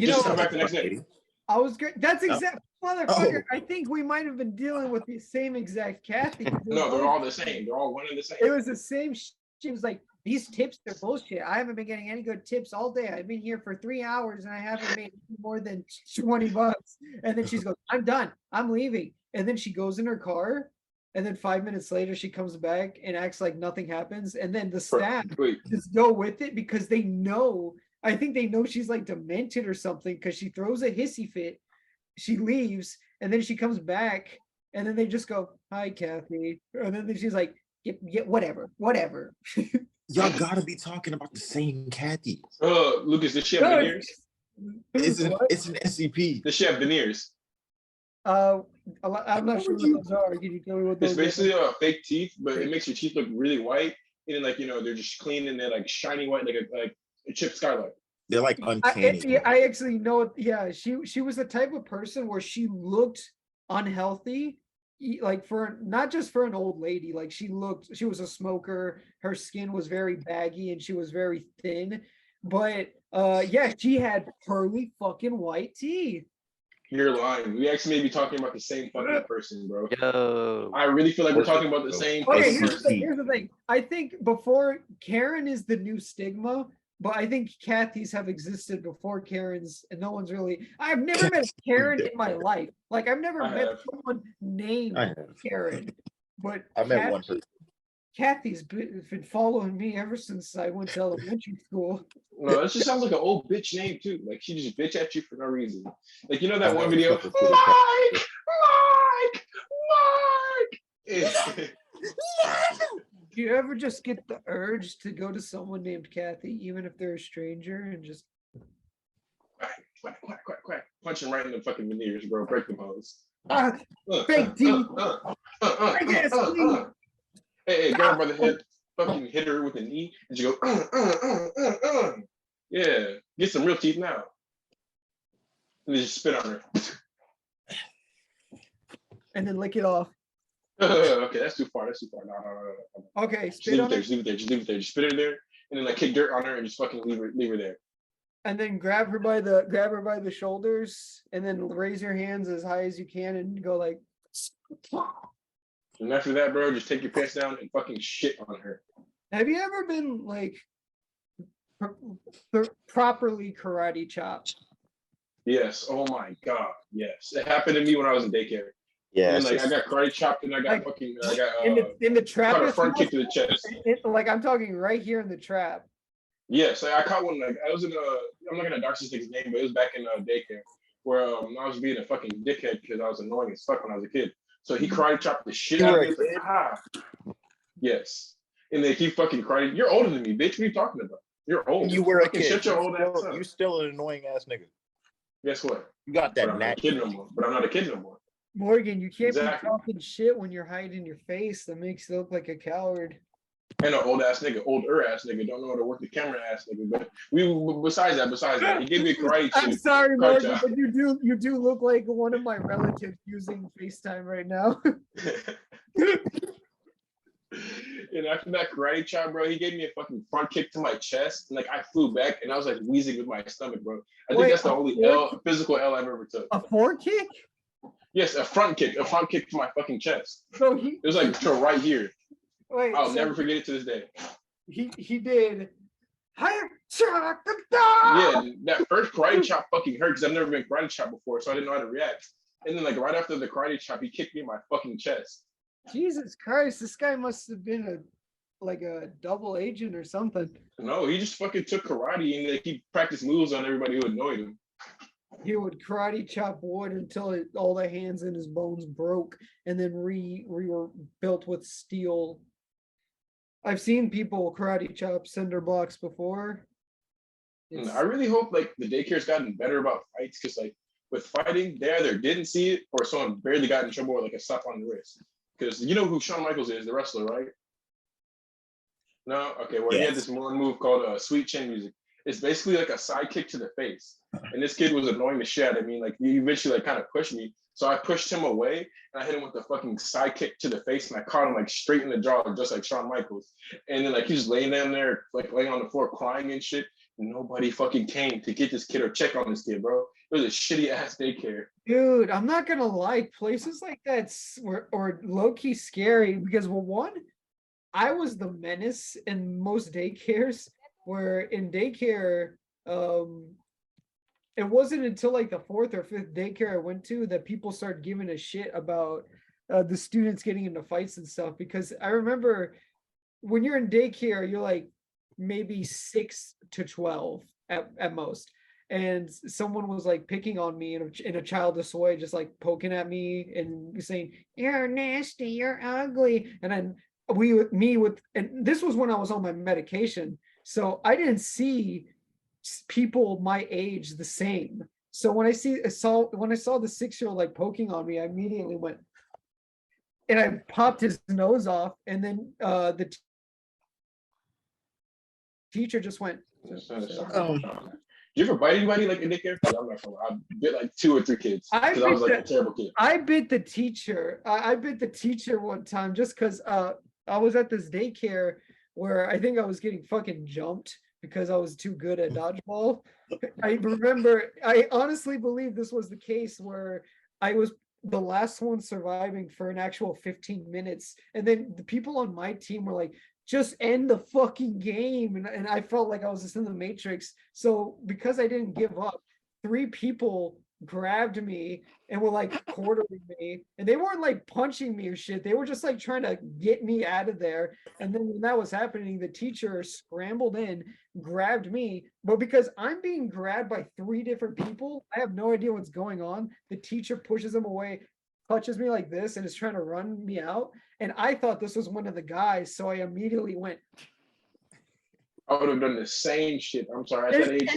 Just know- come back the next day. I was great. That's Oh. exact motherfucker. Oh. I think we might have been dealing with the same exact Kathy. No, they're all the same. They're all one and the same. It was the same. She was like, "These tips are bullshit. I haven't been getting any good tips all day. I've been here for 3 hours and I haven't made more than $20." And then she's goes, "I'm done. I'm leaving." And then she goes in her car. And then 5 minutes later, she comes back and acts like nothing happens. And then the staff Wait, just go with it because they know. I think they know she's like demented or something because she throws a hissy fit. She leaves and then she comes back and then they just go, "Hi, Kathy." And then she's like, "Yeah, whatever. Y'all gotta be talking about the same Kathy. Lucas, does she have No, veneers? It's an What? SCP. Does she have veneers? I'm not sure what those are. Can you tell me what It's those are? basically fake teeth, but it makes your teeth look really white. And then like they're just clean and they're like shiny white, like a chip skylight. They're like uncanny. I actually know it. Yeah, she was the type of person where she looked unhealthy, like for not just for an old lady. Like she was a smoker. Her skin was very baggy and she was very thin. But yeah, she had pearly fucking white teeth. You're lying. We actually may be talking about the same fucking person, bro. Yo, I really feel like we're talking about the same Okay, fucking person. here's the thing. I think before Karen is the new stigma, but I think Kathy's have existed before Karen's, and no one's really. I've never met a Karen in my life. Like I've never I met have. someone named I have. Karen, but I met one person. Kathy's been following me ever since I went to elementary school. No, that just sounds like an old bitch name too. Like she just bitch at you for no reason. Like that I one know video, it's fucking Mike. Do you ever just get the urge to go to someone named Kathy, even if they're a stranger, and just Quack, quack, quack, quack. Punch him right in the fucking veneers, bro. Break them hose. fake teeth? Fake ass teeth. Hey, grab her by the head, fucking hit her with a knee, and you go, Yeah, get some real teeth now. And then just spit on her. And then lick it off. Okay, that's too far. That's too far. No. Okay, Just spit leave it on there. it, Just leave it there. Just leave it there. Just spit her there, and then like kick dirt on her, and just fucking leave her there. and then grab her by the shoulders, and then raise your hands as high as you can, and go like. And after that, bro, just take your pants down and fucking shit on her. Have you ever been like properly karate chopped? Yes. Oh my god. Yes. It happened to me when I was in daycare. Yeah, And like I got karate chopped and I got Like, fucking In the trap, caught a front kick to the chest. like I'm talking right here in the trap. Yes, I caught one. Like I was in I'm not gonna dox this nigga's name, but it was back in daycare where I was being a fucking dickhead because I was annoying as fuck when I was a kid. So he karate chopped the shit You out were of me. a Like, ah. Yes. And they keep fucking karate. You're older than me, bitch. What are you talking about? You're old. You were a Fucking kid. Shut your old ass up. You still an annoying ass nigga. Guess what? You got But that I'm not a knack. kid no more. But I'm not a kid no more. Morgan, you can't Exactly. be talking shit when you're hiding your face. That makes you look like a coward. And an old ass nigga, older ass nigga, don't know how to work the camera ass nigga. But besides that, he gave me a karate I'm chip. sorry, Karate Morgan, chop. but you do look like one of my relatives using FaceTime right now. And after that karate chop, bro, he gave me a fucking front kick to my chest. And like I flew back and I was like wheezing with my stomach, bro. I think Wait, that's the a only fork? physical L I've ever took. A four kick? Yes, a front kick to my fucking chest. So he It was like to right here. wait. I'll so never forget it to this day. he did. Yeah, that first karate chop fucking hurt because I've never been karate chopped before, so I didn't know how to react. And then like right after the karate chop, he kicked me in my fucking chest. Jesus Christ, this guy must have been like a double agent or something. No, he just fucking took karate and like he practiced moves on everybody who annoyed him. He would karate chop wood until all the hands in his bones broke, and then were built with steel. I've seen people karate chop cinder blocks before. I really hope like the daycare's gotten better about fights because like with fighting, they either didn't see it or someone barely got in trouble with like a slap on the wrist. Because you know who Shawn Michaels is, the wrestler, right? No, okay. Well, he had this one move called Sweet Chin Music. It's basically like a side kick to the face, and this kid was annoying the shit out of me. Like he eventually like kind of pushed me, so I pushed him away and I hit him with the fucking side kick to the face, and I caught him like straight in the jaw, just like Shawn Michaels. And then like he was laying down there, like laying on the floor crying and shit. Nobody fucking came to get this kid or check on this kid, bro. It was a shitty ass daycare. Dude, I'm not gonna lie, places like that or low-key scary because, well, one, I was the menace in most daycares, where in daycare, it wasn't until like the fourth or fifth daycare I went to that people started giving a shit about the students getting into fights and stuff. Because I remember when you're in daycare, you're like maybe 6 to 12 at most. And someone was like picking on me in a childish way, just like poking at me and saying, "You're nasty, you're ugly." And then and this was when I was on my medication. So I didn't see people my age the same. So when I saw the 6-year-old like poking on me, I immediately went and I popped his nose off. And then the teacher just went. Did you ever bite anybody like in daycare? I'm not sure. I bit like 2 or 3 kids because I was like a terrible kid. I bit the teacher. I bit the teacher one time just because I was at this daycare where I think I was getting fucking jumped because I was too good at dodgeball. I honestly believe this was the case where I was the last one surviving for an actual 15 minutes. And then the people on my team were like, just end the fucking game. And I felt like I was just in the Matrix. So because I didn't give up, 3 people grabbed me and were like quartering me, and they weren't like punching me or shit. They were just like trying to get me out of there. And then when that was happening, the teacher scrambled in, grabbed me. But because I'm being grabbed by 3 different people, I have no idea what's going on. The teacher pushes him away, touches me like this, and is trying to run me out. And I thought this was one of the guys, so I immediately went. I would have done the same shit. I'm sorry. At that age,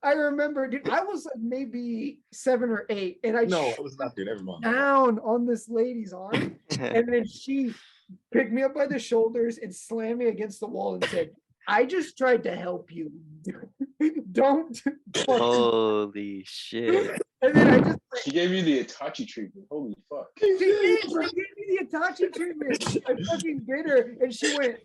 I remember, dude, I was like maybe 7 or 8, and I was not there. Never mind. Down on this lady's arm, and then she picked me up by the shoulders and slammed me against the wall and said, "I just tried to help you. Don't." Holy shit. And then she gave you the Itachi treatment. Holy fuck. She gave me the Itachi treatment. I fucking bit her, and she went.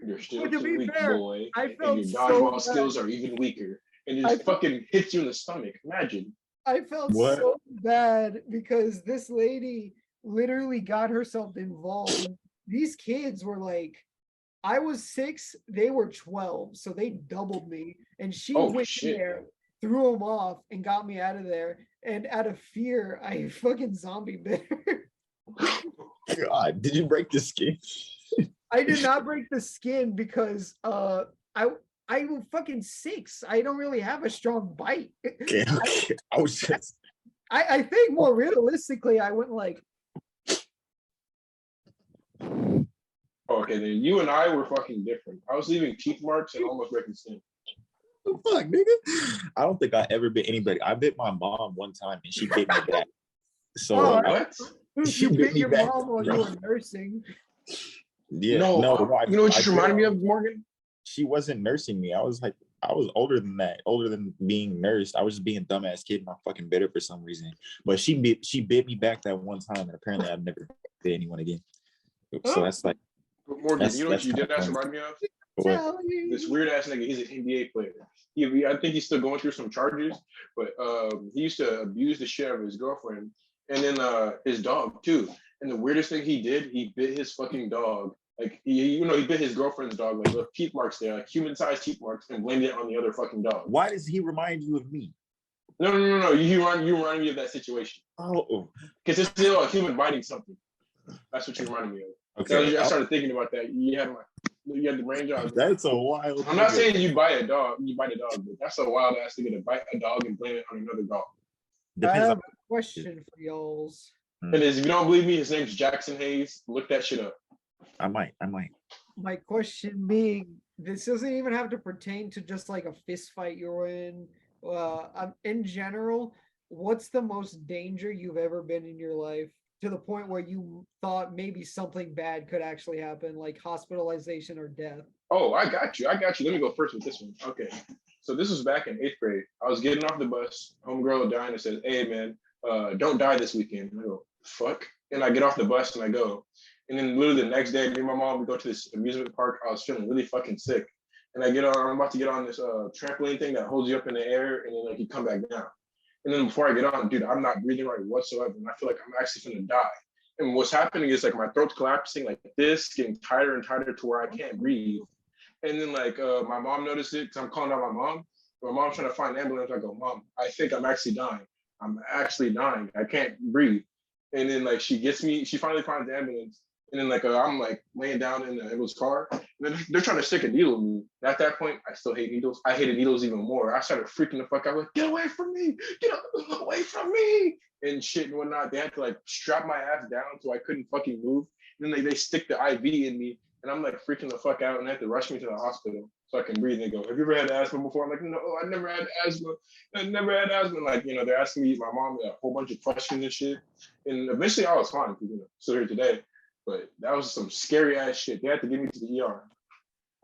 You're still too weak, fair, boy. I felt and your dodgeball skills are even weaker. And it just fucking hits you in the stomach. Imagine. I felt so bad because this lady literally got herself involved. These kids were like, I was 6, they were 12, so they doubled me. And she went in there, threw them off, and got me out of there. And out of fear, I fucking zombie bit her. God, did you break the skin? I did not break the skin because I was fucking 6. I don't really have a strong bite. Okay. I was just. I think more realistically, I went like. Okay, then you and I were fucking different. I was leaving teeth marks and almost breaking skin. What the fuck, nigga? I don't think I ever bit anybody. I bit my mom one time and she bit me back. So what? You bit your mom while you were nursing. Yeah, no. You know what you reminded me of, Morgan? She wasn't nursing me. I was older than that, older than being nursed. I was just being a dumbass kid and I fucking bit her for some reason. But she bit me back that one time, and apparently I've never bit anyone again. So that's like. Morgan, you know what you did that remind me of? What? This weird ass nigga. He's an NBA player. I think he's still going through some charges, but he used to abuse the shit out of his girlfriend and then his dog too. And the weirdest thing he did, he bit his fucking dog. Like he bit his girlfriend's dog, like with teeth marks there, like human-sized teeth marks, and blamed it on the other fucking dog. Why does he remind you of me? No. You remind me of that situation Oh, because it's still a human biting something. That's what you reminded me of. okay. I started thinking about that. You had the brain job. That's a wild. I'm not nigga. saying you bite a dog, but that's a wild ass thing to bite a dog and blame it on another dog. I Depends have on. a question for y'all's. And if you don't believe me, his name's Jackson Hayes. Look that shit up. I might. My question being, this doesn't even have to pertain to just like a fist fight you're in. In general, what's the most danger you've ever been in your life to the point where you thought maybe something bad could actually happen, like hospitalization or death? Oh, I got you. Let me go first with this one. Okay. So this was back in 8th grade. I was getting off the bus. Homegirl Diana says, "Hey man, don't die this weekend." And I go, "Fuck." And I get off the bus and I go. And then literally the next day, me and my mom, we go to this amusement park. I was feeling really fucking sick. And I'm about to get on this trampoline thing that holds you up in the air and then like you come back down. And then before I get on, dude, I'm not breathing right whatsoever. And I feel like I'm actually gonna die. And what's happening is like my throat's collapsing like this, getting tighter and tighter to where I can't breathe. And then like my mom noticed it because I'm calling out my mom. My mom's trying to find an ambulance. I go, "Mom, I think I'm actually dying. I'm actually dying. I can't breathe." And then like she finally finds the ambulance. And then like I'm like laying down in the ambulance car. And then they're trying to stick a needle in me. And at that point, I still hate needles. I hated needles even more. I started freaking the fuck out. Like, "Get away from me! Get away from me!" And shit and whatnot. They had to like strap my ass down so I couldn't fucking move. And then they stick the IV in me. And I'm like freaking the fuck out and they have to rush me to the hospital so I can breathe. And they go, "Have you ever had asthma before?" I'm like, "No, I never had asthma. I never had asthma." Like, they're asking me, my mom, a whole bunch of questions and shit. And eventually I was fine, still here today. But that was some scary ass shit. They had to get me to the ER.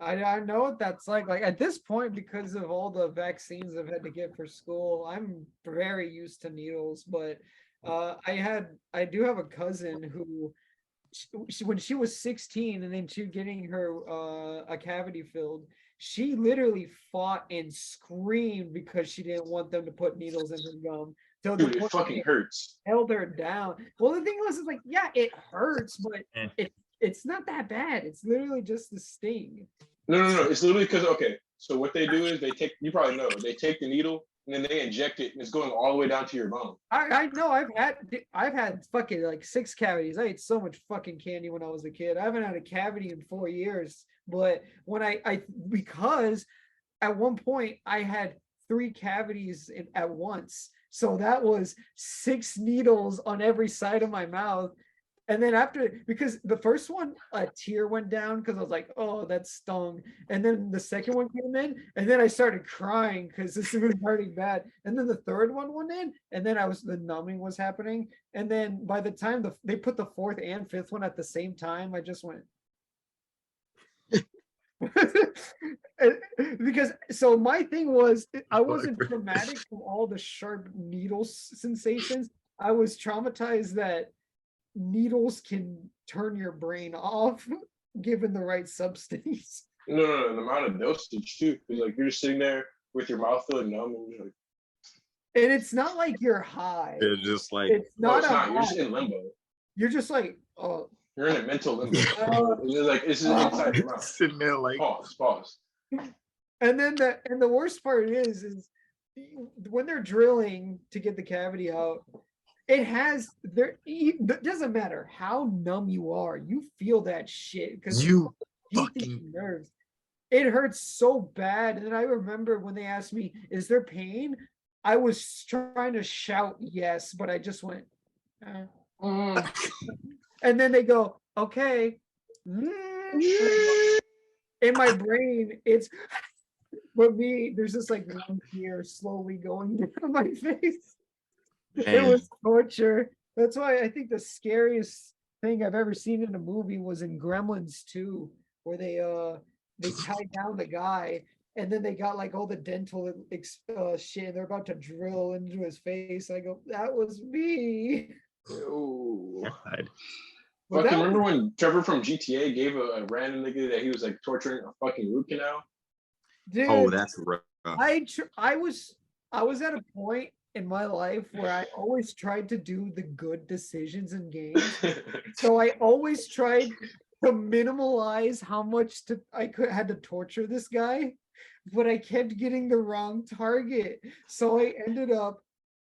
I know what that's like. Like at this point, because of all the vaccines I've had to get for school, I'm very used to needles. But I do have a cousin who, when she was 16 and then she getting her a cavity filled, she literally fought and screamed because she didn't want them to put needles in her gum. So Dude, it fucking hurts. Held her down. Well, the thing was, is like, yeah, it hurts, but it's not that bad. It's literally just the sting. No. It's literally because, okay, so what they do is you probably know, they take the needle and then they inject it and it's going all the way down to your bone. I know I've had fucking like 6 cavities. I ate so much fucking candy when I was a kid. I haven't had a cavity in 4 years. But when because at one point I had 3 cavities at once. So that was 6 needles on every side of my mouth. And then because the first one, a tear went down because I was like, "Oh, that stung." And then the second one came in, and then I started crying because this was hurting bad. And then the third one went in, and then the numbing was happening. And then by the time they put the 4th and 5th one at the same time, I just went. Because so my thing was, I wasn't traumatic from all the sharp needle sensations. I was traumatized that needles can turn your brain off given the right substance. No, the amount of dosage too. Because like you're just sitting there with your mouth feeling numb and you're like, and it's not like you're high. It's just like It's not. You're just in limbo. You're just like, oh. You're in a mental limbo. It's just inside your mouth. Sitting there like pause. And then the worst part is when they're drilling to get the cavity out, it doesn't matter how numb you are, you feel that shit because you fucking nerves. It hurts so bad. And then I remember when they asked me, "Is there pain?" I was trying to shout yes, but I just went, and then they go, "Okay." In my brain, but there's just like one tear slowly going down my face. It was torture. That's why I think the scariest thing I've ever seen in a movie was in Gremlins 2, where they tied down the guy and then they got like all the dental shit and they're about to drill into his face. I go, that was me. Oh. God. Fucking remember when Trevor from GTA gave a random nigga that he was like torturing a fucking root canal? Dude, Oh, that's rough. I was at a point in my life where I always tried to do the good decisions in games. So I always tried to minimalize how much had to torture this guy, but I kept getting the wrong target. So I ended up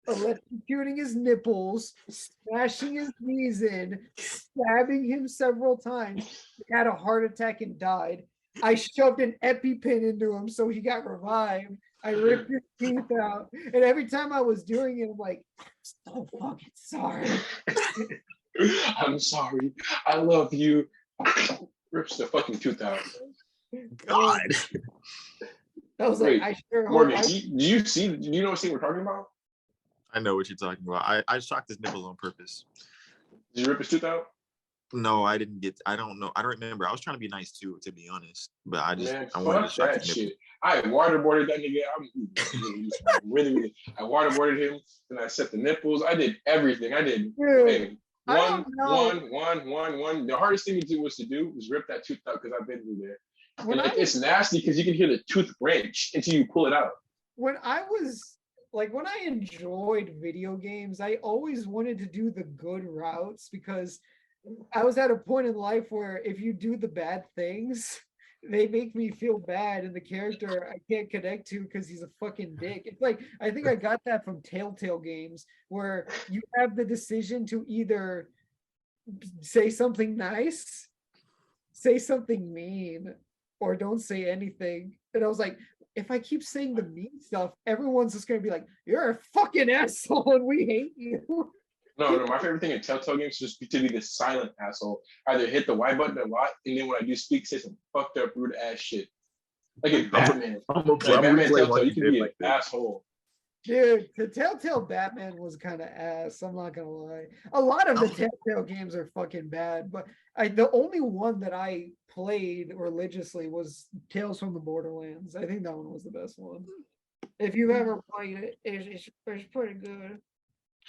electrocuting his nipples, smashing his knees in, stabbing him several times. He had a heart attack and died. I shoved an EpiPen into him so he got revived. I ripped his teeth out. And every time I was doing it, I'm like, I'm so fucking sorry. I'm sorry. I love you. Rips the fucking tooth out. God. Oh, I was wait, like, I sure hope Morgan, I, do you know what scene we're talking about? I know what you're talking about. I shocked his nipples on purpose. Did you rip his tooth out? No, I didn't get. I don't know. I don't remember. I was trying to be nice too, to be honest. But I just Man, I wanted to fuck shock that his shit. nipples. I waterboarded that nigga. I'm really. I waterboarded him, and I set the nipples. I did everything. I did. Dude, Hey, I don't know. one. The hardest thing to do was rip that tooth out because I've been through there. When And I it's nasty because you can hear the tooth branch until you pull it out. when I was like when I enjoyed video games, I always wanted to do the good routes because I was at a point in life where if you do the bad things, they make me feel bad, and the character I can't connect to because he's a fucking dick. It's like I think I got that from Telltale games where you have the decision to either say something nice, say something mean, or don't say anything. And I was like, if I keep saying the mean stuff, everyone's just gonna be like, "You're a fucking asshole, and we hate you." No, my favorite thing in Telltale games is just to be this silent asshole. Either hit the Y button a lot, and then when I do speak, say some fucked up, rude ass shit. Like in Batman. I'm gonna Like Batman replay Telltale, one you can be an like that. asshole. Dude, the Telltale Batman was kind of ass. I'm not gonna lie. A lot of the Telltale games are fucking bad, but the only one that I played religiously was Tales from the Borderlands. I think that one was the best one. If you've ever played it, it's pretty good.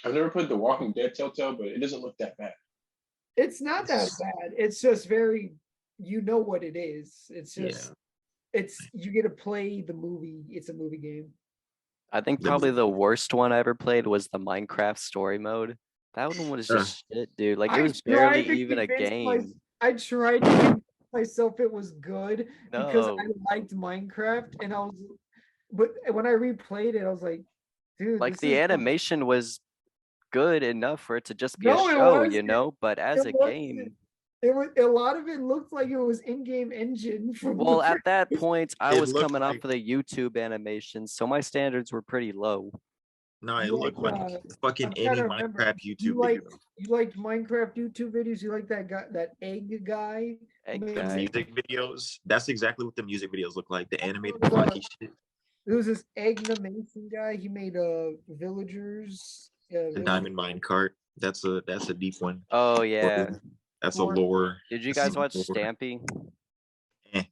I've never played The Walking Dead Telltale, but it doesn't look that bad. It's not that bad. It's just very, you know what it is. It's just, it's you get to play the movie. It's a movie game. I think probably the worst one I ever played was the Minecraft story mode. That one was just shit, dude. Like it was barely even a game. I tried to convince myself it was good because No. I liked Minecraft, and but when I replayed it, I was like, dude, Like this the is animation was good enough for it to just be a No, it show, you wasn't. know, but as It a wasn't. game, It was a lot of it looked like it was in-game engine from well, the at that point, I It was looked coming off like- of the YouTube animations, so my standards were pretty low. No, it Yeah, looked like fucking I'm any trying to remember. Minecraft You YouTube liked video. you liked Minecraft YouTube videos. You like that guy, that egg guy. Egg made- The guy. music videos. That's exactly what the music videos look like. The animated Yeah. funky shit. There was this Mason guy. He made villagers. The Diamond Mine Cart. That's a deep one. Oh yeah. That's a lore. Did you That's guys a watch lore. Stampy? Eh.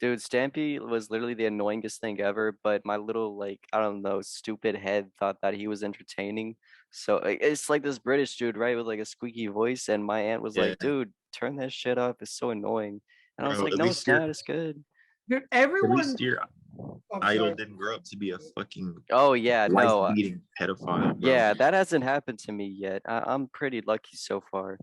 Dude, Stampy was literally the annoyingest thing ever, but my little like I don't know, stupid head thought that he was entertaining. So it's like this British dude, right, with like a squeaky voice, and my aunt was like, Yeah. "Dude, turn that shit up. It's so annoying." And I was Bro, like, at "No, least it's you're- not. It's good." Dude, At everyone. least your I'm idol sorry. didn't grow up to be a fucking Oh yeah, no, wife-beating pedophile. Bro. yeah, that hasn't happened to me yet. I'm pretty lucky so far.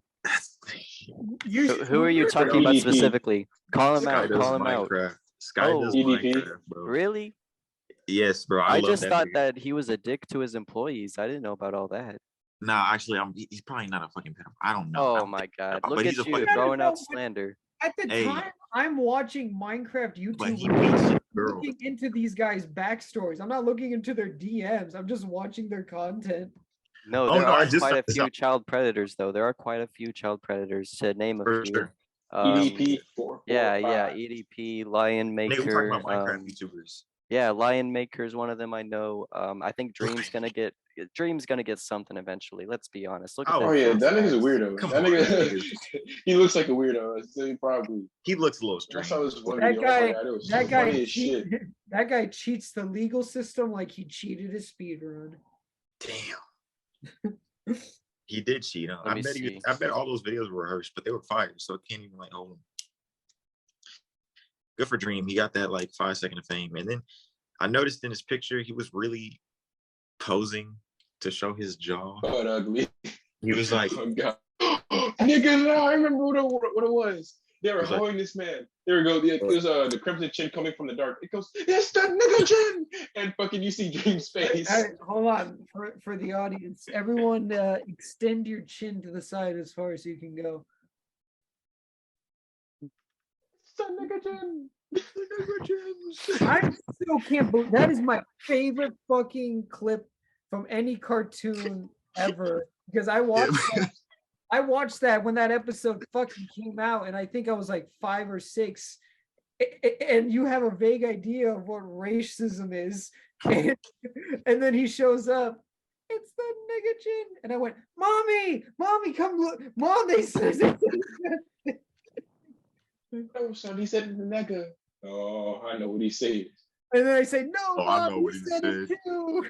Who are you talking about EDP. specifically? Call him Sky out. does Call him out. Minecraft. Sky Oh. does EDP. Minecraft, bro. Really? Yes, bro. I love just thought nigga. that he was a dick to his employees. I didn't know about all that. Nah, actually, he's probably not a fucking pedophile. I don't know. I Oh don't my think- god. but Look he's at a you fucking- throwing No, out but- slander. At the Hey. time, I'm watching Minecraft YouTube. But he videos. beats a I'm girl. looking into these guys' backstories. I'm not looking into their DMs. I'm just watching their content. No, Oh, there no, I are just quite a found this few out. child predators though. There are quite a few child predators to name a For few. sure. EDP 4. Yeah, EDP, Lion Nigga, we talking Maker. about Minecraft YouTubers. Yeah, Lion Maker is one of them I know. I think Dream's gonna get something eventually. Let's be honest. Look at Oh, that. Oh yeah, kid's that nigga's a ass. weirdo. Come That on, nigga, he looks like a weirdo. So he probably. He looks a little I saw strange. this one That video. guy, It was that so guy, funny as shit. that guy cheats the legal system like he cheated his speed run. Damn. He did cheat. Huh? Let I me bet see. I bet all those videos were rehearsed, but they were fired, so it can't even like hold him. Good for Dream. He got that like 5 second of fame. And then I noticed in his picture he was really posing to show his jaw. But ugly. He was like, Oh god. Nigga, no, I remember what it was. They were It's like- holding this man. There we go. It was the Crimson Chin coming from the dark. It goes, it's the nigga Chin, and fucking you see Dream's face. All right, hold on for the audience. Everyone, extend your chin to the side as far as you can go. It's the nigga Chin. I still can't believe that is my favorite fucking clip from any cartoon ever because I watched that when that episode fucking came out, and I think I was like 5 or 6. And you have a vague idea of what racism is, and then he shows up. It's the nigga Chin, and I went, "Mommy, come look, Mom." They said, Oh, son, he said the nigga. Oh, I know what he said. and then I say, "No, Oh, I Mom, know what he he said it said. too."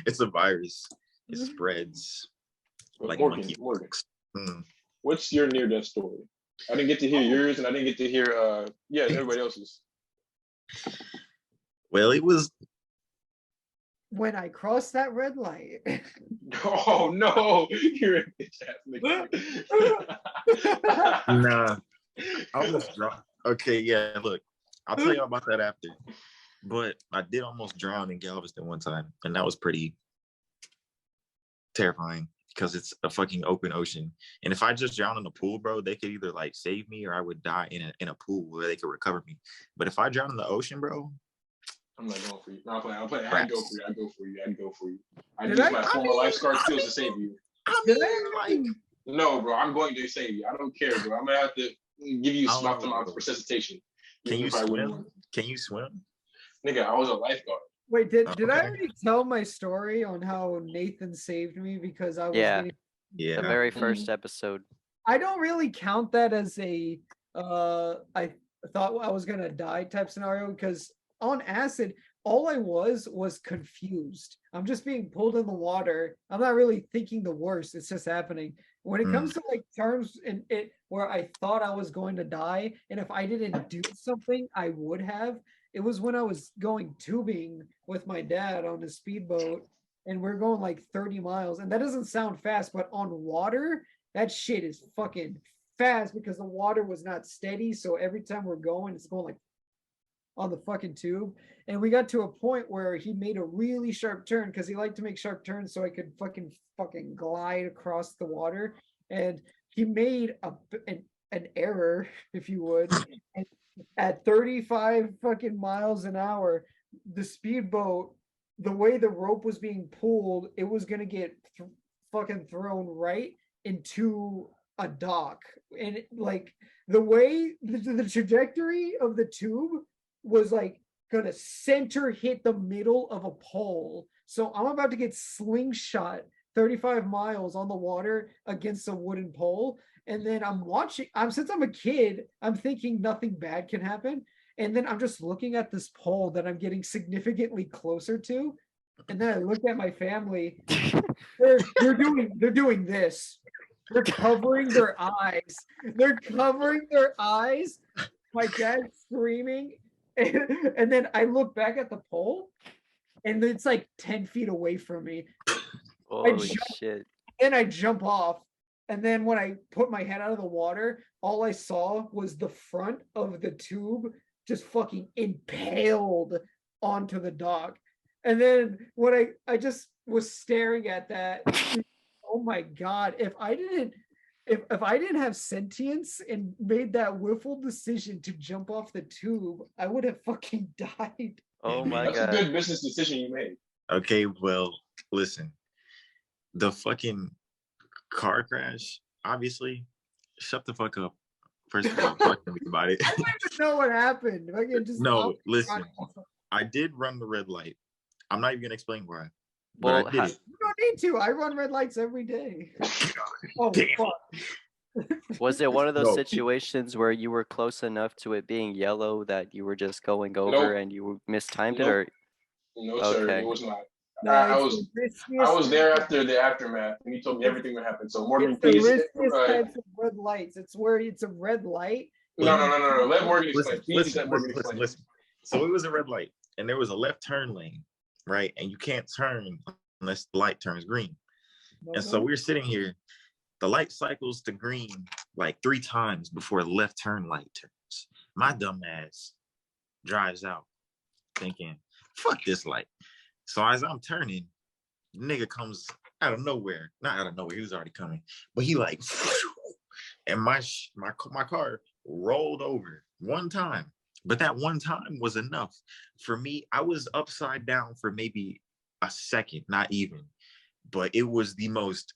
It's a virus. It spreads But like Morgan, monkeypox. Hmm. what's your near-death story? I didn't get to hear yours, and I didn't get to hear everybody else's. Well, it was When I crossed that red light. Oh no, you're a bitch ass nigga. nah. I was drunk. Okay, yeah. Look, I'll tell you about that after. But I did almost drown in Galveston one time, and that was pretty terrifying because it's a fucking open ocean. And if I just drown in a pool, bro, they could either like save me or I would die in a pool where they could recover me. But if I drown in the ocean, bro, I'm not going for you. No, I'm playing. I'd go for you. I'd Did use I- my former lifeguard skills to save you. Did I- No, bro, I'm going to save you. I don't care, bro. I'm gonna have to give you I don't mouth to know, mouth bro. resuscitation. can you Even if I wouldn't- swim? Can you swim? Nigga, I was a lifeguard. Wait, did I Okay. already tell my story on how Nathan saved me because I was Yeah. getting Yeah. The very first episode. I don't really count that as a I thought I was gonna die type scenario because on acid, all I was confused. I'm just being pulled in the water. I'm not really thinking the worst. It's just happening. When it comes to like terms in it where I thought I was going to die, and if I didn't do something, I would have. It was when I was going tubing with my dad on a speedboat, and we're going like 30 miles, and that doesn't sound fast, but on water, that shit is fucking fast because the water was not steady. So every time we're going, it's going like on the fucking tube. And we got to a point where he made a really sharp turn because he liked to make sharp turns so I could fucking glide across the water. And he made an error, if you would. And at 35 fucking miles an hour, the speedboat, the way the rope was being pulled, it was gonna get fucking thrown right into a dock. And like the way the trajectory of the tube was like gonna center hit the middle of a pole. So I'm about to get slingshot 35 miles on the water against a wooden pole. And then since I'm a kid, I'm thinking nothing bad can happen. And then I'm just looking at this pole that I'm getting significantly closer to. And then I look at my family. They're doing this. They're covering their eyes. They're covering their eyes. My dad's screaming. And then I look back at the pole, and it's like 10 feet away from me. Holy shit. Then I jump off. And then when I put my head out of the water, all I saw was the front of the tube just fucking impaled onto the dock. And then when I just was staring at that, oh my God, if I didn't have sentience and made that wiffle decision to jump off the tube, I would have fucking died. Oh my That's a god. good business decision you made. Okay, well, listen. The fucking car crash, obviously, shut the fuck up. First of all, talk to me about it. I don't even know what happened. I can just No, listen. I did run the red light. I'm not even gonna explain why. But Well, I did it. You don't need to. I run red lights every day. Oh Damn. fuck. Was it one of those No. situations where you were close enough to it being yellow that you were just going over Nope. and you mistimed it, Nope. or No, sir, Okay. it was not. No, I it's was the riskiest- I was there after the aftermath, and he told me everything that happened. So Morgan, It's the please. riskiest types of red lights. It's where it's a red light. No. Let Morgan explain. Listen, Please listen, let Morgan listen, explain. listen. So it was a red light, and there was a left turn lane, right? And you can't turn unless the light turns green. No, And so no. we're sitting here. The light cycles to green, like 3 times before a left turn light turns. My dumb ass drives out thinking, fuck this light. So as I'm turning, the nigga comes out of nowhere. Not out of nowhere, he was already coming. But he like, and my car rolled over one time. But that one time was enough for me. I was upside down for maybe a second, not even. But it was the most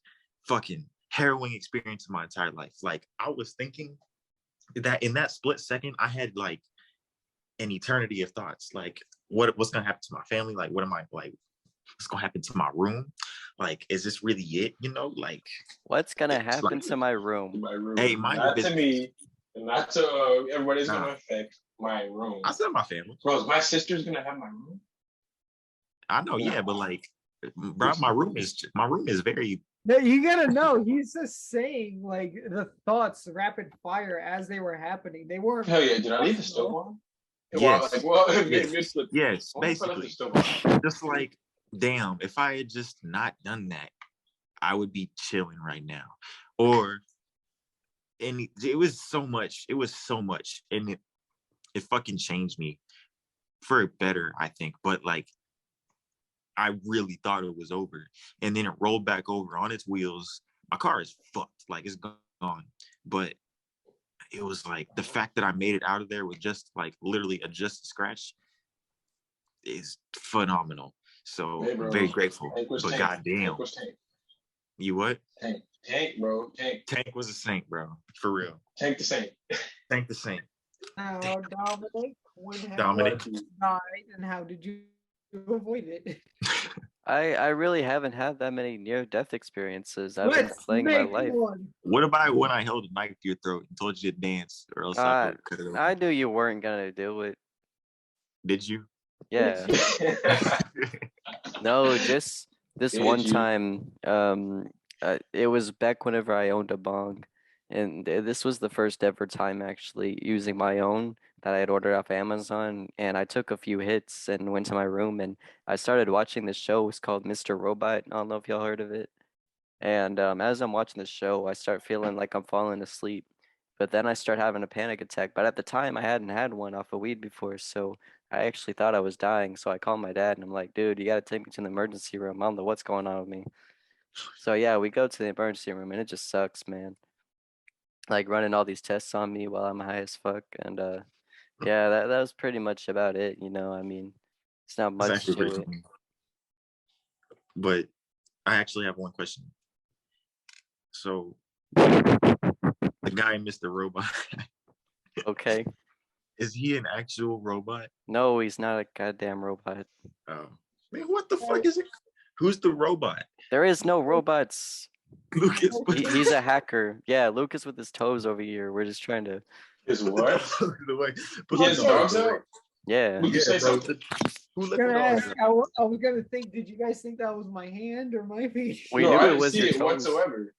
fucking harrowing experience of my entire life. Like, I was thinking that in that split second, I had like an eternity of thoughts. Like, what's gonna happen to my family? Like, what am I like? What's gonna happen to my room? Like, is this really it? You know, like, What's gonna it's happen like, to my room? My room. hey, mind your Not to business. me, and not to everybody's Nah. gonna affect my room. I said my family. Bro, is my sister's gonna have my room? I know, yeah, but like, bro, my room is very. No, you gotta know, he's just saying like the thoughts rapid fire as they were happening. They weren't. Hell yeah, did I leave the stove on? Yes. Mid flip. Yes, What if I left basically, the stove on? just like, damn, if I had just not done that, I would be chilling right now. Or, and it was so much, and it fucking changed me for better, I think. But like, I really thought it was over, and then it rolled back over on its wheels. My car is fucked, like it's gone. But it was like the fact that I made it out of there with just like literally just a scratch is phenomenal. So Hey, bro. I'm very grateful. Tank was But tank. goddamn, Tank was tank. you what? Tank, bro. Tank. Tank was a saint, bro. For real. Tank the saint. Tank the saint. Now, Dominic, when have Dominic. you died and how did you avoid it? I really haven't had that many near-death experiences. I've been Let's playing my make life. one. What about when I held a knife to your throat and told you to dance, or else I would cut it open? I knew you weren't gonna do it. Did you? Yeah. No, just this Did one you? time. It was back whenever I owned a bong, and this was the first ever time actually using my own that I had ordered off Amazon. And I took a few hits and went to my room, and I started watching this show. It's called Mr. Robot. I don't know if y'all heard of it. And as I'm watching the show, I start feeling like I'm falling asleep. But then I start having a panic attack. But at the time, I hadn't had one off of weed before, so I actually thought I was dying. So I called my dad, and I'm like, dude, you gotta take me to the emergency room. I don't know what's going on with me. So yeah, we go to the emergency room, and it just sucks, man. Like running all these tests on me while I'm high as fuck. And yeah, that was pretty much about it. I mean, it's not It's much actually to pretty it. funny. But I actually have one question. So the guy, Mr. Robot, Okay. is he an actual robot? No, he's not a goddamn robot. Oh, man, what the fuck is it? Who's the robot? There is no robots. Lucas. He's a hacker. Yeah, Lucas with his toes over here. We're just trying to. Is what? The way. He has dogs out? Yeah. We can say Yeah, bro. something. Who I was let gonna the dogs ask, out? I was gonna think, did you guys think that was my hand or my feet? We No, knew I it didn't was see your it toes. whatsoever.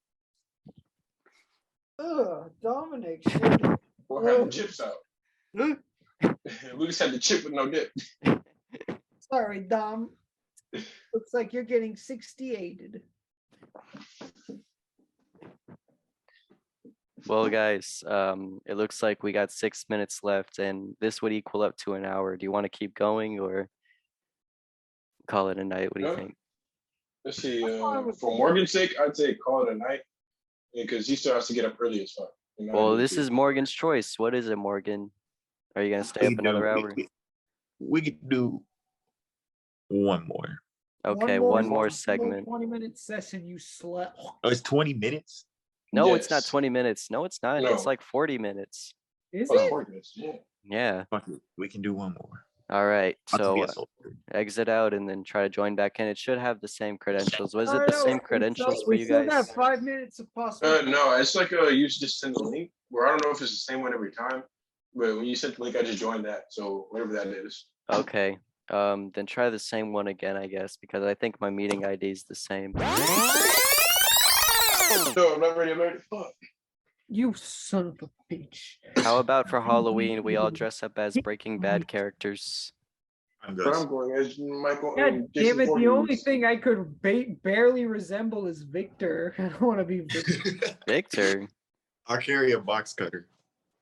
Ugh, Dominic. shit. We'll have the chips out. Lucas had the chip with no dip. Sorry, Dom. Looks like you're getting 68'd. Well, guys, it looks like we got 6 minutes left, and this would equal up to an hour. Do you want to keep going or call it a night? What do you Yeah. think? Let's see. fine with For that. Morgan's sake, I'd say call it a night because he still has to get up early as fuck. And I Well, do this too. is Morgan's choice. What is it, Morgan? Are you gonna stay up another hour? We could do one more. Okay, one more one segment. 20-minute session, you slut. Oh, it's 20 minutes? No, it's not Yes. 20 minutes. No, it's not. It's No. like 40 minutes. Is Oh, it? Morgan's, yeah. Yeah. Fuck it. We can do one more. All right. Not to So be a soldier. exit out and then try to join back in. It should have the same credentials. Was it No, the no, same we credentials still- for we you still guys? got 5 minutes of possible. No, it's like you just send the link. Where I don't know if it's the same one every time, but when you sent the link, I just joined that. So whatever that is. Okay. Then try the same one again, I guess, because I think my meeting ID is the same. No, I'm not ready. I'm ready. Fuck. You son of a bitch. How about for Halloween, we all dress up as Breaking Bad characters? I'm But good. I'm going as Michael. God and damn Jason it, the only Voorhees. thing I could barely resemble is Victor. I don't want to be Victor. Victor? I'll carry a box cutter.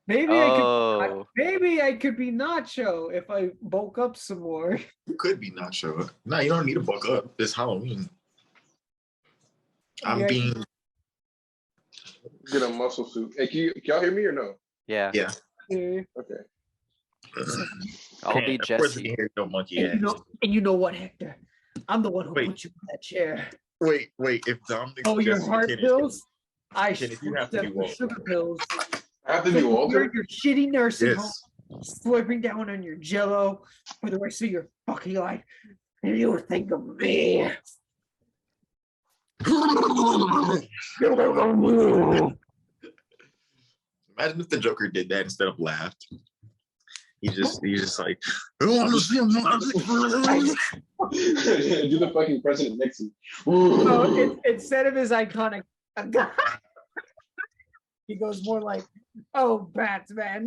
Maybe Oh, maybe I could be Nacho if I bulk up some more. You could be Nacho. No, you don't need to buck up. It's Halloween. I'm Yeah. being Get a muscle suit. Hey, can y'all hear me or no? yeah. yeah. Yeah. Okay. I'll be Of course, you Jesse. can hear your monkey And ass. you know what, Hector? I'm the one who Wait. put you in that chair. Wait. If Dominic Oh, your Jesse heart Kenneth- pills? I Kenneth, you switched have to them be for Walter. sugar pills. I have to So be you're Walter. in your shitty nursing home, Yes. slurping down on your jello for the rest of your fucking life. And you think of me. Imagine if the Joker did that instead of laughed. He's just like, I want to see him. Do the fucking President Nixon. So instead of his iconic, he goes more like, "Oh, Batman."